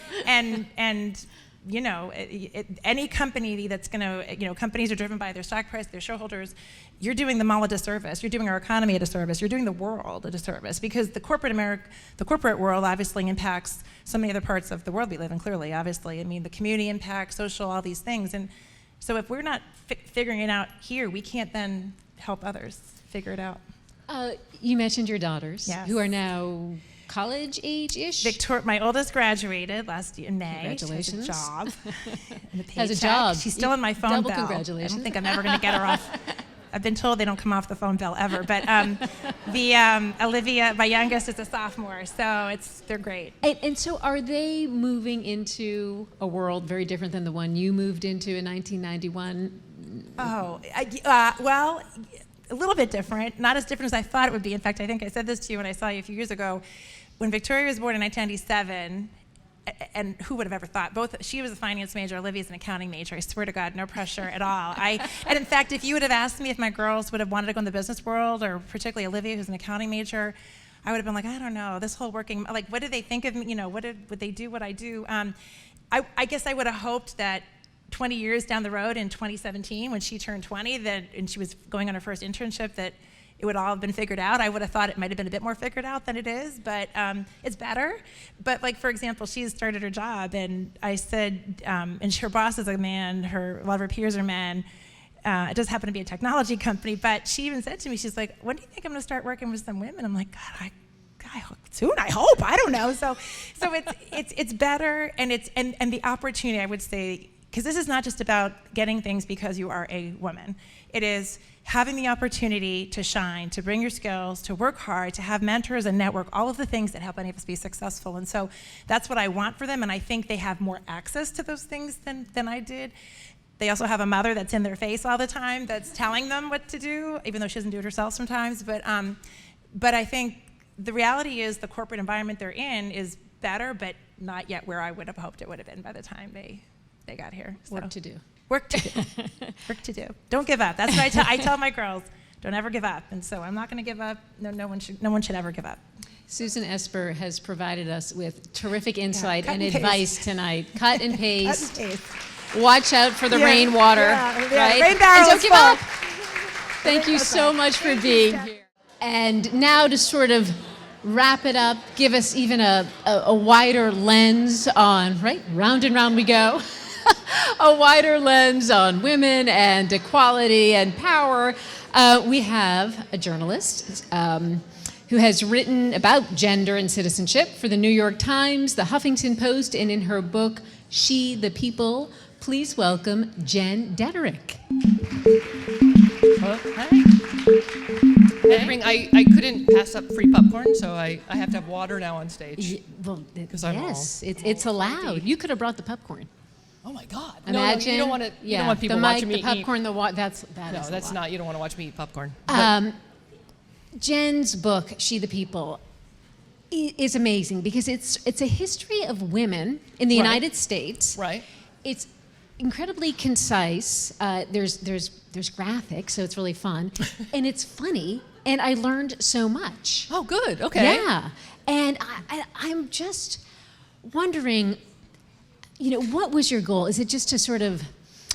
any company that's going to, companies are driven by their stock price, their shareholders. You're doing them all a disservice. You're doing our economy a disservice. You're doing the world a disservice, because the corporate world obviously impacts so many other parts of the world we live in. Clearly, obviously, I mean, the community impact, social, all these things. And so if we're not figuring it out here, we can't then help others figure it out. You mentioned your daughters, Yes. who are now college age-ish. My oldest graduated last year in May. Congratulations. She has a job. And a Has a paycheck. job. She's still in my phone Double bell. congratulations. I don't think I'm ever going to get her off. I've been told they don't come off the phone bell ever. But Olivia, my youngest, is a sophomore, so they're great. And so are they moving into a world very different than the one you moved into in 1991? Oh, well, a little bit different. Not as different as I thought it would be. In fact, I think I said this to you when I saw you a few years ago. When Victoria was born in 1997, and who would have ever thought? She was a finance major, Olivia's an accounting major. I swear to God, no pressure at all. And in fact, if you would have asked me if my girls would have wanted to go in the business world, or particularly Olivia, who's an accounting major, I would have been like, I don't know, this whole working, like, what do they think of me? Would they do what I do? I guess I would have hoped that 20 years down the road in 2017, when she turned 20, and she was going on her first internship, that it would all have been figured out. I would have thought it might have been a bit more figured out than it is, but it's better. But like, for example, she's started her job, and I said, and her boss is a man, a lot of her peers are men. It does happen to be a technology company, but she even said to me, she's like, when do you think I'm going to start working with some women? I'm like, God, soon, I hope. I don't know. So it's better, and the opportunity, I would say, because this is not just about getting things because you are a woman. It is having the opportunity to shine, to bring your skills, to work hard, to have mentors and network, all of the things that help any of us be successful. And so that's what I want for them, and I think they have more access to those things than I did. They also have a mother that's in their face all the time, that's telling them what to do, even though she doesn't do it herself sometimes. But I think the reality is the corporate environment they're in is better, but not yet where I would have hoped it would have been by the time they got here. So. Work to do. Work to do. Work to do. Don't give up. That's what I tell my girls. Don't ever give up. And so I'm not going to give up. No one should ever give up. Susan Esper has provided us with terrific insight and and advice tonight. Cut and paste. Cut and paste. Watch out for the rainwater. Right? Rain barrel and is don't give up. full. Thank you so much for being here. And now to sort of wrap it up, give us even a wider lens on, right? Round and round we go. A wider lens on women and equality and power. We have a journalist who has written about gender and citizenship for the New York Times, the Huffington Post, and in her book, She the People. Please welcome Jen Deaderick. Hey. I couldn't pass up free popcorn, so I have to have water now on stage. Yes, it's allowed. You could have brought the popcorn. Oh my God! Imagine. No, you don't want to. You don't want people watching me the popcorn, eat. That's not. You don't want to watch me eat popcorn. Jen's book, She the People, is amazing because it's a history of women in the United States. Right. It's incredibly concise. There's graphics, so it's really fun, and it's funny. And I learned so much. Oh, good. Okay. Yeah, and I'm just wondering, what was your goal? Is it just to sort of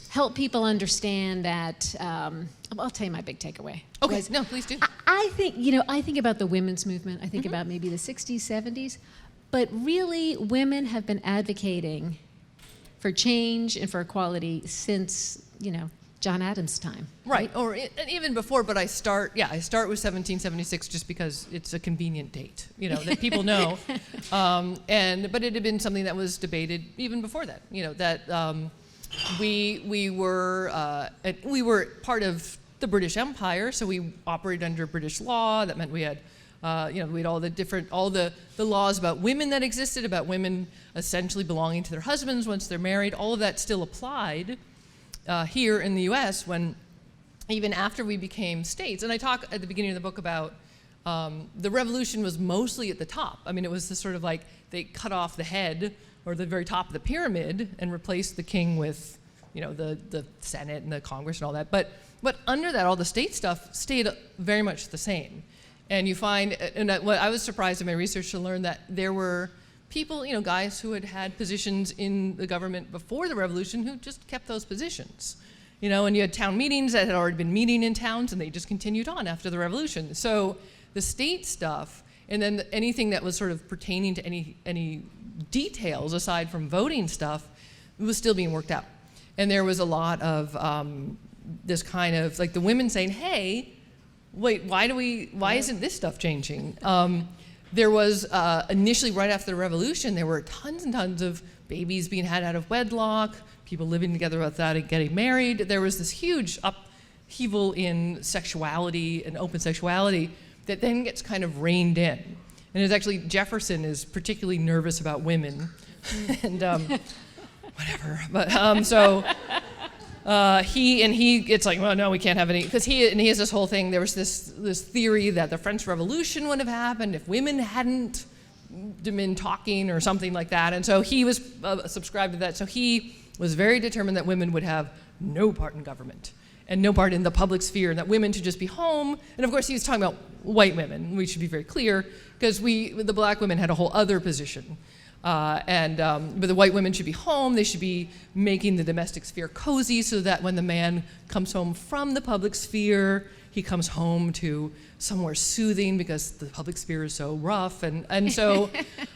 help people understand that? I'll tell you my big takeaway. Okay. No, please do. I think about the women's movement. I think about maybe the 60s, 70s, but really, women have been advocating for change and for equality since, John Adams' time. Right, and even before, but I start with 1776 just because it's a convenient date, that people know. But it had been something that was debated even before that, that we were part of the British Empire, so we operated under British law. That meant we had we had all the laws about women that existed, about women essentially belonging to their husbands once they're married. All of that still applied here in the U.S. when even after we became states. And I talk at the beginning of the book about The revolution was mostly at the top. I mean, it was this sort of like they cut off the head or the very top of the pyramid and replaced the king with, the Senate and the Congress and all that. But under that, all the state stuff stayed very much the same. And you find, and I was surprised in my research to learn that there were people, guys who had positions in the government before the revolution who just kept those positions. And you had town meetings that had already been meeting in towns, and they just continued on after the revolution. So the state stuff, and then anything that was sort of pertaining to any details aside from voting stuff, was still being worked out. And there was a lot of this kind of, like the women saying, hey, wait, why isn't this stuff changing? There was, initially right after the revolution, there were tons and tons of babies being had out of wedlock, people living together without getting married. There was this huge upheaval in sexuality and open sexuality that then gets kind of reined in. And it's actually, Jefferson is particularly nervous about women, and whatever. But it's like, well, no, we can't have any, because he has this whole thing. There was this theory that the French Revolution would have happened if women hadn't been talking or something like that. And so he was subscribed to that. So he was very determined that women would have no part in government and no part in the public sphere, and that women should just be home. And of course, he was talking about white women. We should be very clear, because the black women had a whole other position. But the white women should be home. They should be making the domestic sphere cozy, so that when the man comes home from the public sphere, he comes home to somewhere soothing, because the public sphere is so rough. And so,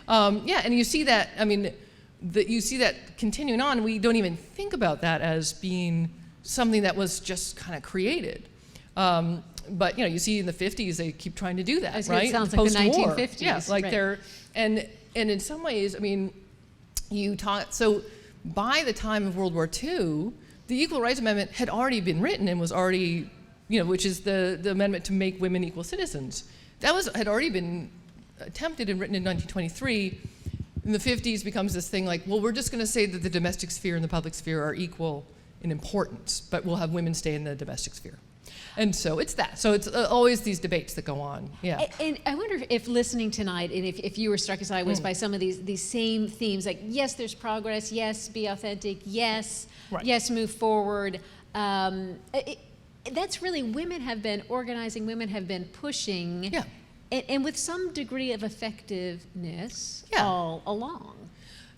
and you see that, you see that continuing on. We don't even think about that as being something that was just kind of created. But you see in the 50s, they keep trying to do that, right? It sounds like the Post-war. 1950s. Yeah, like right. they're, and in some ways, so by the time of World War II, the Equal Rights Amendment had already been written and was already, which is the amendment to make women equal citizens. That had already been attempted and written in 1923. In the 50s becomes this thing like, well, we're just going to say that the domestic sphere and the public sphere are equal in importance, but we'll have women stay in the domestic sphere. And so it's that. So it's always these debates that go on. Yeah. And I wonder if listening tonight, and if you were struck as I was by some of these same themes, like, yes, there's progress, yes, be authentic, yes, right. Yes, move forward. That's really, women have been organizing, women have been pushing. Yeah. And with some degree of effectiveness all along.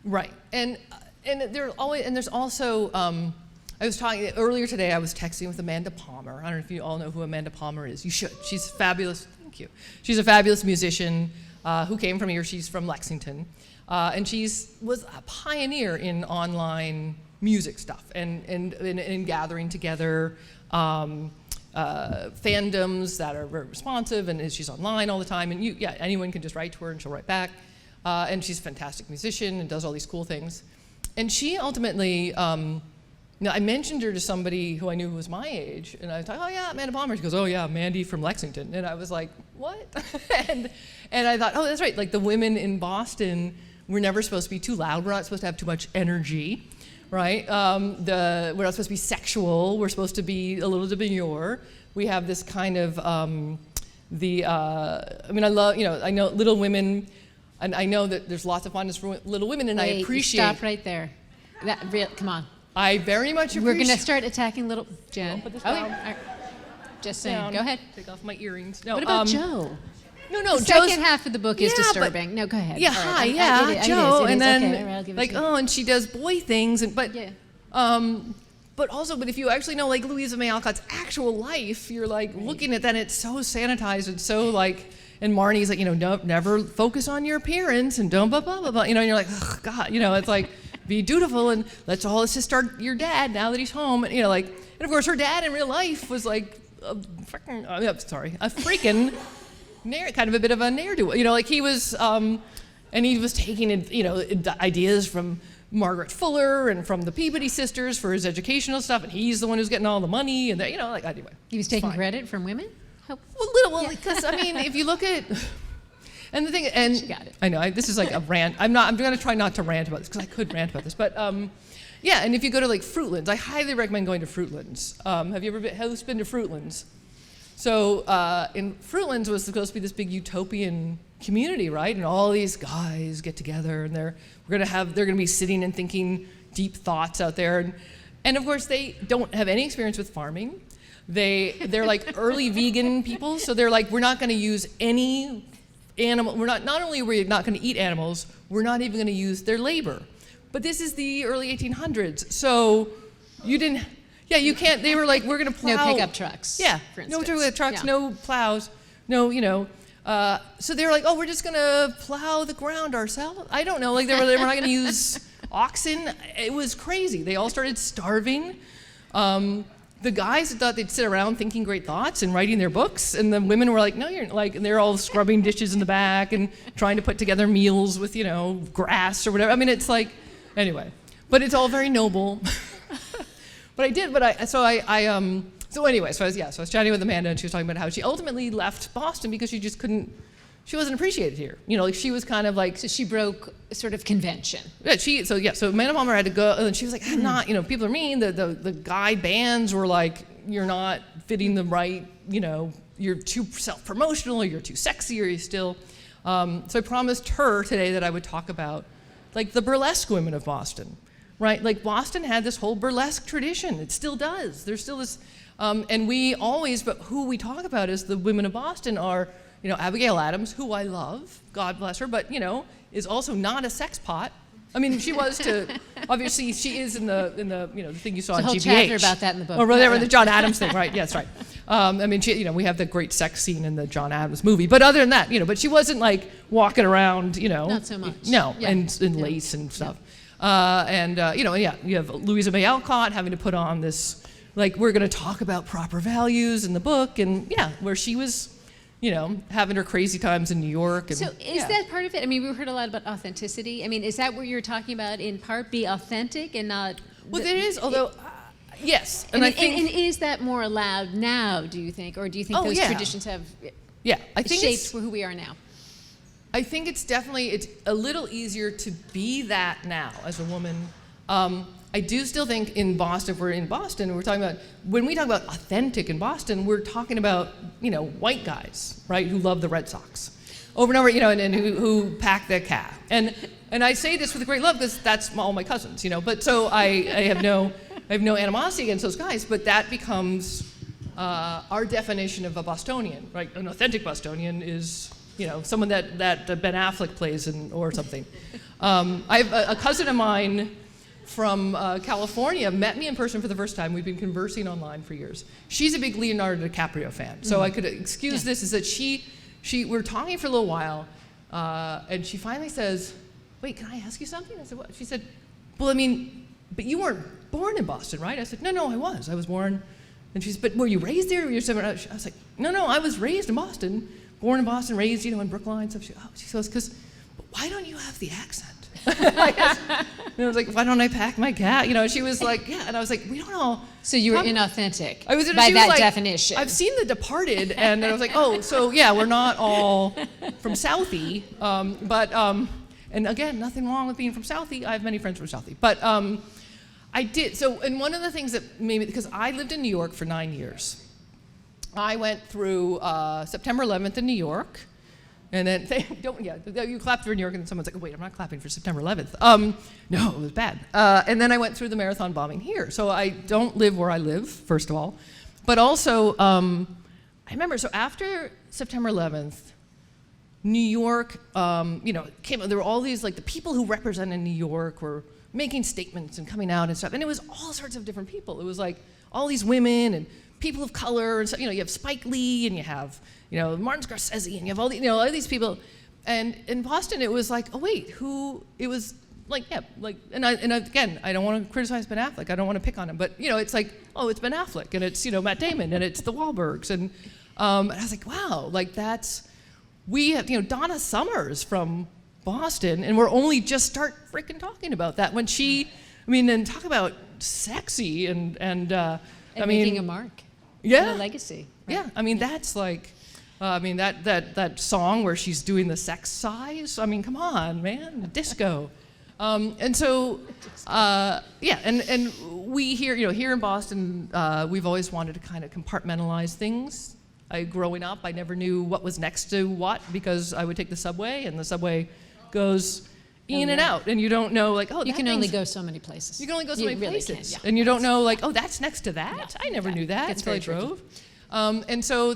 Right. And there's also, I was talking earlier today, I was texting with Amanda Palmer. I don't know if you all know who Amanda Palmer is. You should. She's fabulous. Thank you. She's a fabulous musician who came from here. She's from Lexington. And was a pioneer in online music stuff and gathering together fandoms that are very responsive, and she's online all the time. And anyone can just write to her and she'll write back. And she's a fantastic musician and does all these cool things. And she ultimately, I mentioned her to somebody who I knew who was my age, and I was like, oh yeah, Amanda Palmer. She goes, oh yeah, Mandy from Lexington. And I was like, what? and I thought, oh, that's right. Like the women in Boston, we're never supposed to be too loud. We're not supposed to have too much energy, right? We're not supposed to be sexual. We're supposed to be a little demure. We have this kind of, I love, I know Little Women, and I know that there's lots of fondness for Little Women, and I appreciate. Stop right there. Come on. I very much appreciate. We're going to start attacking little Jen. I'll put this All down. right. Just saying. Down. Go ahead. Take off my earrings. No, What about Joe? No, The Joe's, second half of the book is Yeah, but- disturbing. No, go ahead. Yeah, All right, hi, I yeah, get it, Joe, it is. and then Okay, all right, I'll give it like, to you. oh, and she does boy things, but Yeah. but if you actually know like Louisa May Alcott's actual life, you're like looking at that, it's so sanitized and so like, and Marnie's like, never focus on your appearance and don't blah blah blah blah, and you're like, oh, God, it's like, be dutiful and let's just start your dad now that he's home, and and of course her dad in real life was like a freaking, kind of a bit of a ne'er-do-well, like he was, and he was taking ideas from Margaret Fuller and from the Peabody sisters for his educational stuff, and he's the one who's getting all the money, and anyway. He was taking credit from women? Because if you look at, and the thing, and She got it. I know this is like a rant. I'm going to try not to rant about this because I could rant about this, but and if you go to like Fruitlands, I highly recommend going to Fruitlands. Have you ever been? Who's been to Fruitlands? So in Fruitlands was supposed to be this big utopian community, right? And all these guys get together, and they're gonna be sitting and thinking deep thoughts out there, and of course they don't have any experience with farming. They're like early vegan people, so they're like, we're not going to use any animal. Not only are we not going to eat animals, we're not even going to use their labor. But this is the early 1800s, so you can't. They were like, we're going to plow. No pickup trucks. Yeah, for no instance. pickup trucks, Yeah. no plows, no, so they were like, oh, we're just going to plow the ground ourselves. I don't know, like they were not going to use oxen. It was crazy. They all started starving. The guys thought they'd sit around thinking great thoughts and writing their books, and the women were like, no, you're like, and they're all scrubbing dishes in the back and trying to put together meals with, grass or whatever. I mean, it's like, anyway, but it's all very noble. So I was chatting with Amanda, and she was talking about how she ultimately left Boston because she wasn't appreciated here. She was kind of like. So she broke sort of convention. Yeah, so Amanda Palmer had to go, and she was like, I'm not, people are mean. The guy bands were like, you're not fitting the right, you're too self-promotional, or you're too sexy, or you're still. So I promised her today that I would talk about, like, the burlesque women of Boston, right? Like, Boston had this whole burlesque tradition. It still does. There's still this, but who we talk about as the women of Boston are, Abigail Adams, who I love, God bless her, but, is also not a sex pot. I mean, she was obviously she is in the the thing you saw There's on a GBH. whole chapter about that in the book. Or whatever, the John Adams thing, right? Yes, right. We have the great sex scene in the John Adams movie. But other than that, but she wasn't like walking around, Not so much. No, Yeah. and lace and stuff. You have Louisa May Alcott having to put on this, like, we're going to talk about proper values in the book, and where she was, having her crazy times in New York. And, So is that part of it? I mean, we heard a lot about authenticity. I mean, is that what you're talking about in part? Be authentic and not. Well, there is, although, yes. And I think. and is that more allowed now, do you think? Or do you think those traditions have I think shaped who we are now? I think it's a little easier to be that now as a woman. I do still think in Boston, if we're in Boston, when we talk about authentic in Boston, we're talking about, white guys, right, who love the Red Sox over and over, and who pack their cat. And I say this with great love because that's all my cousins, but so I have no animosity against those guys, but that becomes our definition of a Bostonian, right? An authentic Bostonian is, someone that Ben Affleck plays in or something. I have a cousin of mine from California met me in person for the first time. We've been conversing online for years. She's a big Leonardo DiCaprio fan, so I could excuse this, is that we were talking for a little while, and she finally says, wait, can I ask you something? I said, what? She said, well, I mean, but you weren't born in Boston, right? I said, no, I was born. And she said, but were you raised there? I was like, no, I was raised in Boston, born in Boston, raised, in Brookline. So she goes, but why don't you have the accent? And I was like, why don't I pack my cat? She was like, yeah. And I was like, we don't all. So you were inauthentic by that definition. I've seen The Departed, and I was like, oh, so yeah, we're not all from Southie. And again, nothing wrong with being from Southie. I have many friends from Southie. But I did. So, and one of the things that made me, because I lived in New York for 9 years. I went through September 11th in New York. And then you clapped for New York, and then someone's like, oh, wait, I'm not clapping for September 11th. No, it was bad. And then I went through the marathon bombing here. So I don't live where I live, first of all. But also, I remember, so after September 11th, New York, there were all these, like, the people who represented New York were making statements and coming out and stuff. And it was all sorts of different people. It was like all these women and people of color, and so, you have Spike Lee, and you have, Martin Scorsese, and you have all these people. And in Boston, it was like, oh wait, it was like, and again, I don't want to criticize Ben Affleck, I don't want to pick on him, but it's like, oh, it's Ben Affleck, and it's, Matt Damon, and it's the Wahlbergs, and I was like, wow, like we have, Donna Summers from Boston, and we're only just start freaking talking about that when and talk about sexy and making a mark. Yeah. And a legacy. Right? Yeah, that's like, that song where she's doing the sex size. Come on, man, disco. And we here in Boston, we've always wanted to kind of compartmentalize things. Growing up, I never knew what was next to what because I would take the subway, and the subway goes in and out, and you don't know, like, oh, You can only go so many places. You can only go so many really places, can, yeah. and you don't know, like, oh, that's next to that. I never knew that It's until I very tricky. drove. And so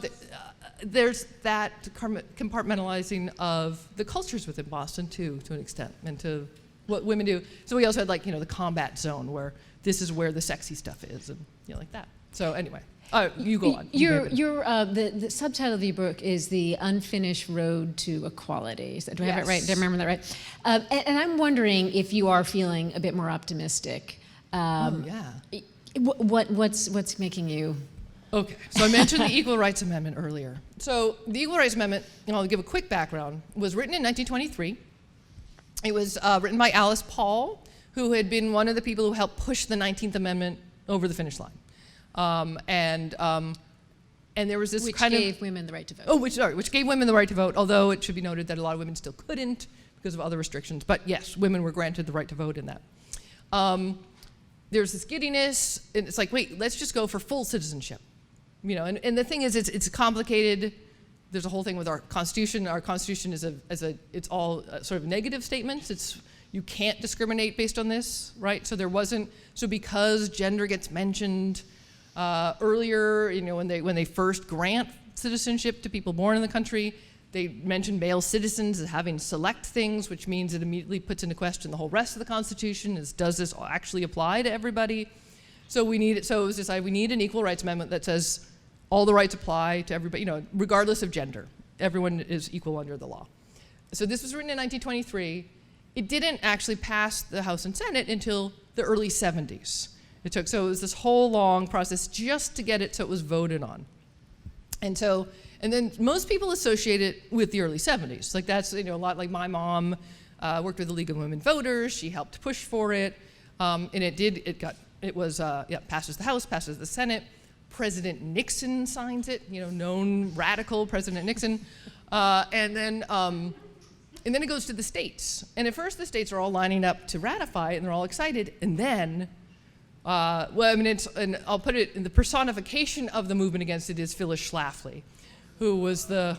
there's that compartmentalizing of the cultures within Boston too, to an extent, and to what women do. So we also had, like, the combat zone where this is where the sexy stuff is, and like that. So anyway, you go on. The subtitle of your book is The Unfinished Road to Equality. Do I have it right? Did I remember that right? And I'm wondering if you are feeling a bit more optimistic. Yeah. What's making you? Okay, so I mentioned the Equal Rights Amendment earlier. So the Equal Rights Amendment, and I'll give a quick background, was written in 1923. It was written by Alice Paul, who had been one of the people who helped push the 19th Amendment over the finish line. And there was this Which kind of... gave women the right to vote. Oh, which gave women the right to vote, although it should be noted that a lot of women still couldn't because of other restrictions. But yes, women were granted the right to vote in that. There's this giddiness, and it's like, wait, let's just go for full citizenship. And the thing is, it's complicated. There's a whole thing with our Constitution. Our Constitution it's all sort of negative statements. You can't discriminate based on this, right? So because gender gets mentioned earlier, when they first grant citizenship to people born in the country, they mention male citizens as having select things, which means it immediately puts into question the whole rest of the Constitution. Does this actually apply to everybody? So it was decided we need an Equal Rights Amendment that says all the rights apply to everybody, regardless of gender. Everyone is equal under the law. So this was written in 1923. It didn't actually pass the House and Senate until the early 70s. So it was this whole long process just to get it so it was voted on. And then most people associate it with the early 70s. Like that's, a lot, like my mom worked with the League of Women Voters. She helped push for it. And passes the House, passes the Senate. President Nixon signs it, known radical President Nixon. And then it goes to the states. And at first the states are all lining up to ratify it, and they're all excited. And then, and I'll put it in the personification of the movement against it is Phyllis Schlafly, who was the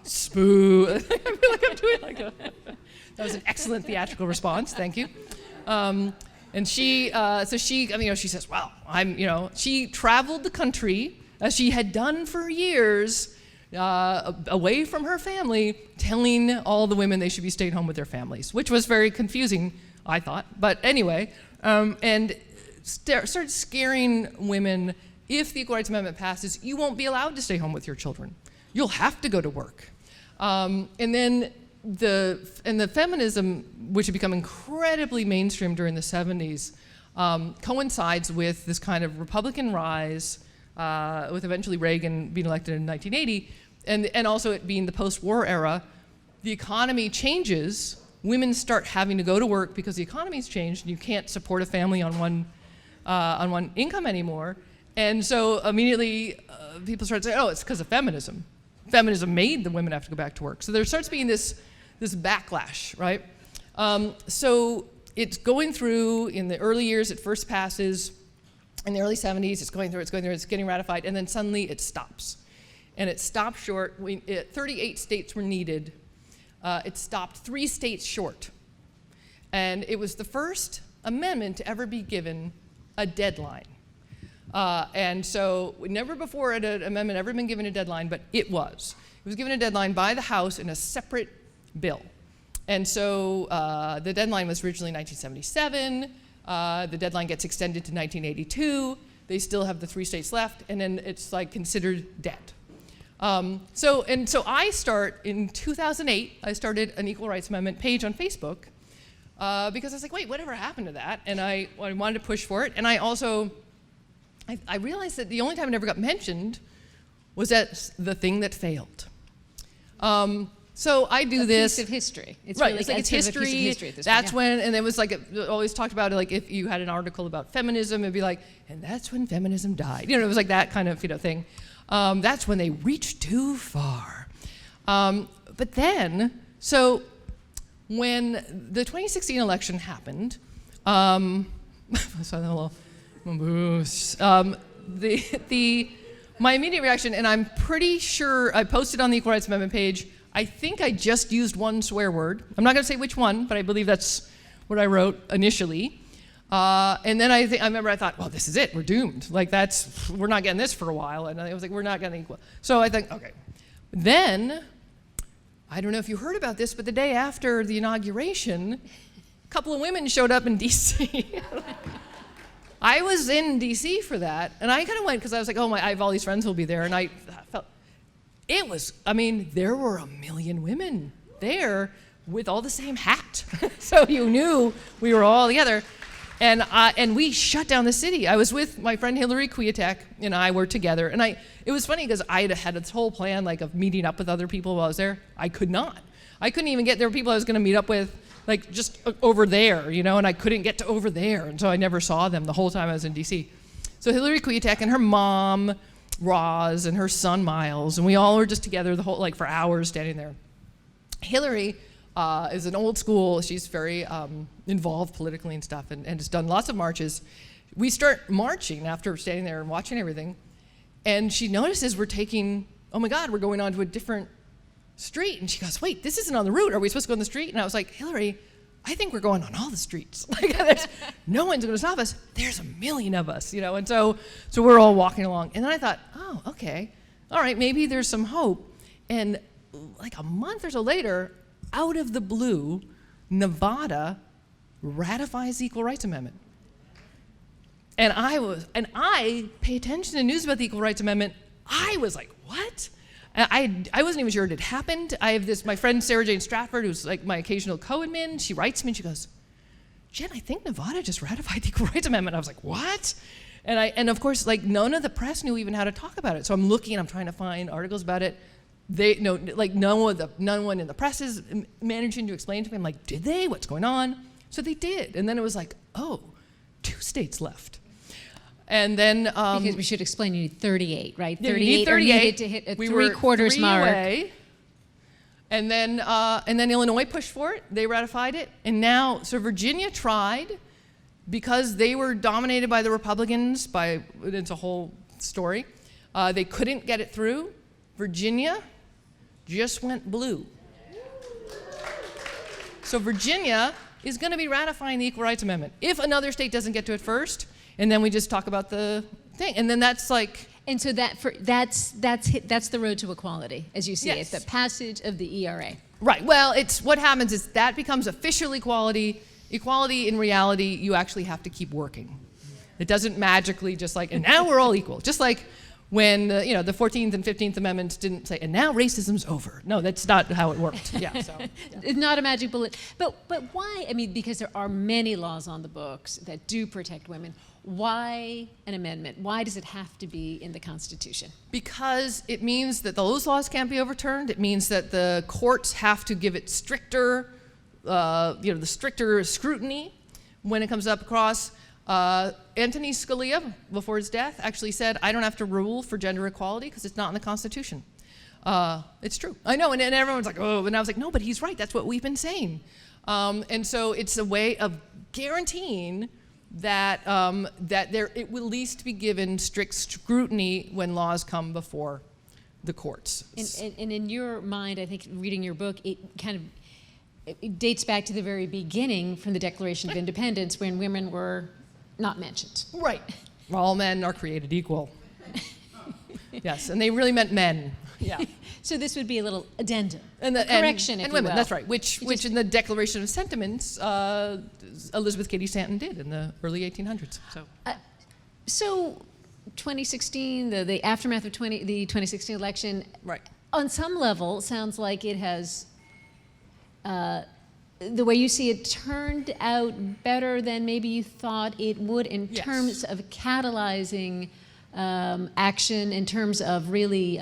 spoo. I feel like I'm doing like that was an excellent theatrical response. Thank you. And she says, well, she traveled the country as she had done for years, away from her family, telling all the women they should be staying home with their families, which was very confusing, I thought. But anyway, and started scaring women. If the Equal Rights Amendment passes, you won't be allowed to stay home with your children. You'll have to go to work. And then the feminism, which had become incredibly mainstream during the 70s, coincides with this kind of Republican rise, with eventually Reagan being elected in 1980, and also it being the post-war era. The economy changes. Women start having to go to work because the economy's changed, and you can't support a family on one income anymore. And so immediately people start saying, oh, it's because of feminism. Feminism made the women have to go back to work. So there starts being this backlash, right? So it's going through, in the early years, it first passes. In the early 70s, it's going through, it's getting ratified, and then suddenly it stops. And it stopped short. 38 states were needed. It stopped 3 states short. And it was the first amendment to ever be given a deadline. And so never before had an amendment ever been given a deadline, but it was. It was given a deadline by the House in a separate bill. And so the deadline was originally 1977. The deadline gets extended to 1982. They still have the 3 states left, and then it's like considered dead. So I start in 2008. I started an Equal Rights Amendment page on Facebook because I was like, wait, whatever happened to that? And I wanted to push for it. And I realized that the only time it ever got mentioned was as the thing that failed. So I do this. Piece of history. It's right, really it's like it's history. A piece of history at this that's point, when, and it was like, it always talked about it, like if you had an article about feminism, it'd be like, and that's when feminism died. It was like that kind of thing. That's when they reached too far. But then, so when the 2016 election happened, my immediate reaction, and I'm pretty sure I posted on the Equal Rights Amendment page, I think I just used one swear word. I'm not going to say which one, but I believe that's what I wrote initially. And then I remember I thought, well, this is it. We're doomed. Like, we're not getting this for a while. And I was like, we're not getting equal. So I think, okay. Then, I don't know if you heard about this, but the day after the inauguration, a couple of women showed up in D.C. I was in D.C. for that, and I kind of went because I was like, I have all these friends who'll be there, and I felt there were 1 million women there with all the same hat, so you knew we were all together, and we shut down the city. I was with my friend Hillary Kwiatek, and I were together, and it was funny because I had this whole plan like of meeting up with other people while I was there. I couldn't even get there were people I was going to meet up with, like just over there, and I couldn't get to over there, and so I never saw them the whole time I was in D.C. So Hillary Kwiatek and her mom, Roz, and her son, Miles, and we all were just together for hours standing there. Hillary is an old school, she's very involved politically and stuff, and has done lots of marches. We start marching after standing there and watching everything, and she notices we're taking, oh my God, we're going on to a different street, and she goes, wait, this isn't on the route. Are we supposed to go on the street? And I was like, Hillary, I think we're going on all the streets. No one's going to stop us. There's 1 million of us, and so we're all walking along. And then I thought, oh, okay, all right, maybe there's some hope. And like a month or so later, out of the blue, Nevada ratifies the Equal Rights Amendment. And I pay attention to news about the Equal Rights Amendment. I was like, what? I wasn't even sure it had happened. I have my friend Sarah Jane Stratford, who's like my occasional co-admin. She writes me and she goes, Jen, I think Nevada just ratified the Equal Rights Amendment. I was like, what? And of course, like none of the press knew even how to talk about it. So I'm looking, I'm trying to find articles about it. No one in the press is managing to explain to me. I'm like, did they? What's going on? So they did. And then it was like, 2 states left. And then because we should explain, you need 38, right? Yeah, 38 needed to hit a three-quarters mark. Away. And then Illinois pushed for it. They ratified it. And now, so Virginia tried because they were dominated by the Republicans. It's a whole story. They couldn't get it through. Virginia just went blue. So Virginia is going to be ratifying the Equal Rights Amendment if another state doesn't get to it first. And then we just talk about the thing, and then that's like. And so that's the road to equality, as you see Yes. it, the passage of the ERA. Right. Well, it's what happens is that becomes official equality. Equality in reality, you actually have to keep working. It doesn't magically just like, and now we're all equal. Just like when the 14th and 15th Amendments didn't say, and now racism's over. No, that's not how it worked. Yeah. So. Yeah. It's not a magic bullet. But why? I mean, because there are many laws on the books that do protect women. Why an amendment? Why does it have to be in the Constitution? Because it means that those laws can't be overturned. It means that the courts have to give it stricter, the stricter scrutiny when it comes up across. Anthony Scalia, before his death, actually said, I don't have to rule for gender equality because it's not in the Constitution. It's true. I know, and everyone's like, oh, and I was like, no, but he's right. That's what we've been saying. And so it's a way of guaranteeing that it will at least be given strict scrutiny when laws come before the courts. And in your mind, I think reading your book, it dates back to the very beginning from the Declaration of Independence when women were not mentioned. Right. All men are created equal. Yes, and they really meant men. Yeah. So this would be a little addendum, correction, if and you women. will. That's right. Which in the Declaration of Sentiments, Elizabeth Cady Stanton did in the early 1800s. So 2016, the aftermath of the 2016 election, right. On some level, sounds like it has, the way you see it, turned out better than maybe you thought it would in Yes. terms of catalyzing action, in terms of really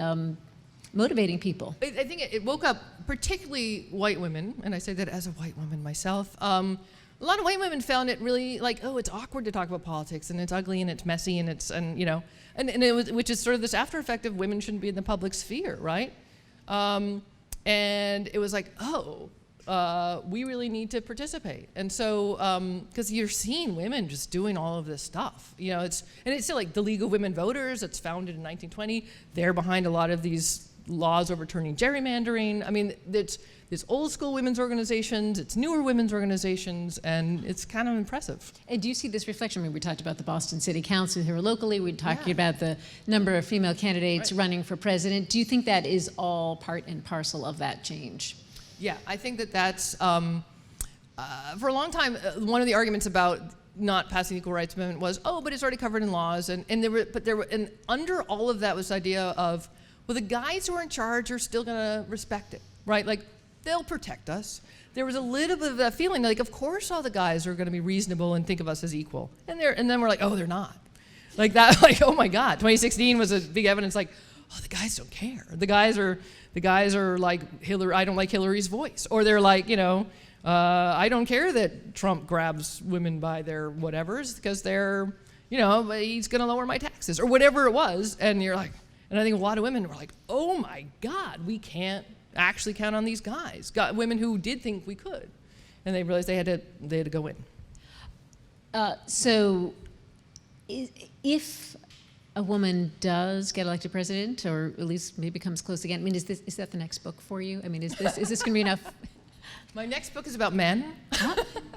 motivating people. I think it woke up particularly white women, and I say that as a white woman myself. A lot of white women found it really like, it's awkward to talk about politics, and it's ugly, and it's messy, and it was, which is sort of this after effect of women shouldn't be in the public sphere, right? And it was like, we really need to participate. And so, because you're seeing women just doing all of this stuff, it's still like the League of Women Voters. It's founded in 1920. They're behind a lot of these laws overturning gerrymandering. I mean, it's old school women's organizations, it's newer women's organizations, and it's kind of impressive. And do you see this reflection? I mean, we talked about the Boston City Council here locally. We're talking about the number of female candidates running for president. Do you think that is all part and parcel of that change? Yeah, I think that's, for a long time, one of the arguments about not passing the Equal Rights Amendment was, but it's already covered in laws, and under all of that was the idea of, well, the guys who are in charge are still gonna respect it, right? Like, they'll protect us. There was a little bit of that feeling, like, of course all the guys are gonna be reasonable and think of us as equal. And then we're like, oh, they're not. Like that, like, oh my God. 2016 was a big evidence, like, oh, the guys don't care. The guys are like, Hillary, I don't like Hillary's voice. Or they're like, I don't care that Trump grabs women by their whatevers because they're, he's gonna lower my taxes or whatever it was. And you're like, and I think a lot of women were like, oh my God, we can't actually count on these guys. Women who did think we could. And they realized they had to go in. So if a woman does get elected president, or at least maybe comes close again, I mean, is that the next book for you? I mean, is this going to be enough? My next book is about men.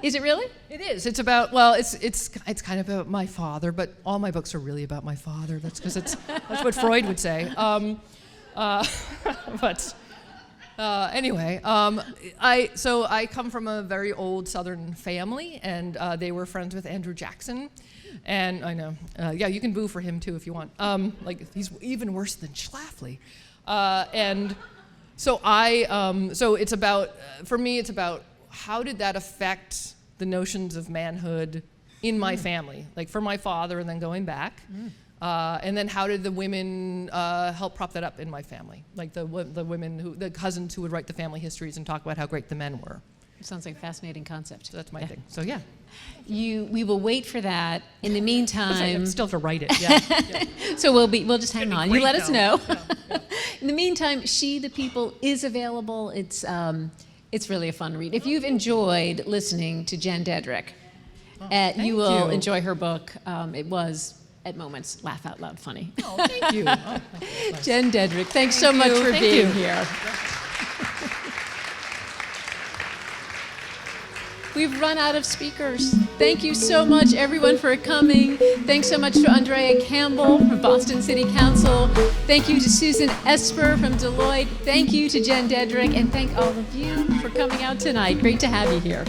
Is it really? It is. It's about, well, it's kind of about my father, but all my books are really about my father. That's because that's what Freud would say. Anyway, I come from a very old Southern family, and they were friends with Andrew Jackson. And I know, you can boo for him too if you want. Like, he's even worse than Schlafly. And so so it's about, for me, it's about how did that affect the notions of manhood in my family, like for my father and then going back. And then how did the women help prop that up in my family? Like the women, the cousins who would write the family histories and talk about how great the men were. Sounds like a fascinating concept. So that's my thing. So yeah. We will wait for that. In the meantime, I still have to write it. Yeah. So we'll just hang on. You let us know. Yeah. In the meantime, She the People is available. It's really a fun read. If you've enjoyed listening to Jen Deaderick, you will enjoy her book. It was, at moments, laugh out loud funny. Oh, thank you. Nice. Jen Deaderick, thanks so much for being here. We've run out of speakers. Thank you so much, everyone, for coming. Thanks so much to Andrea Campbell from Boston City Council. Thank you to Susan Esper from Deloitte. Thank you to Jen Deaderick, and thank all of you for coming out tonight. Great to have you here.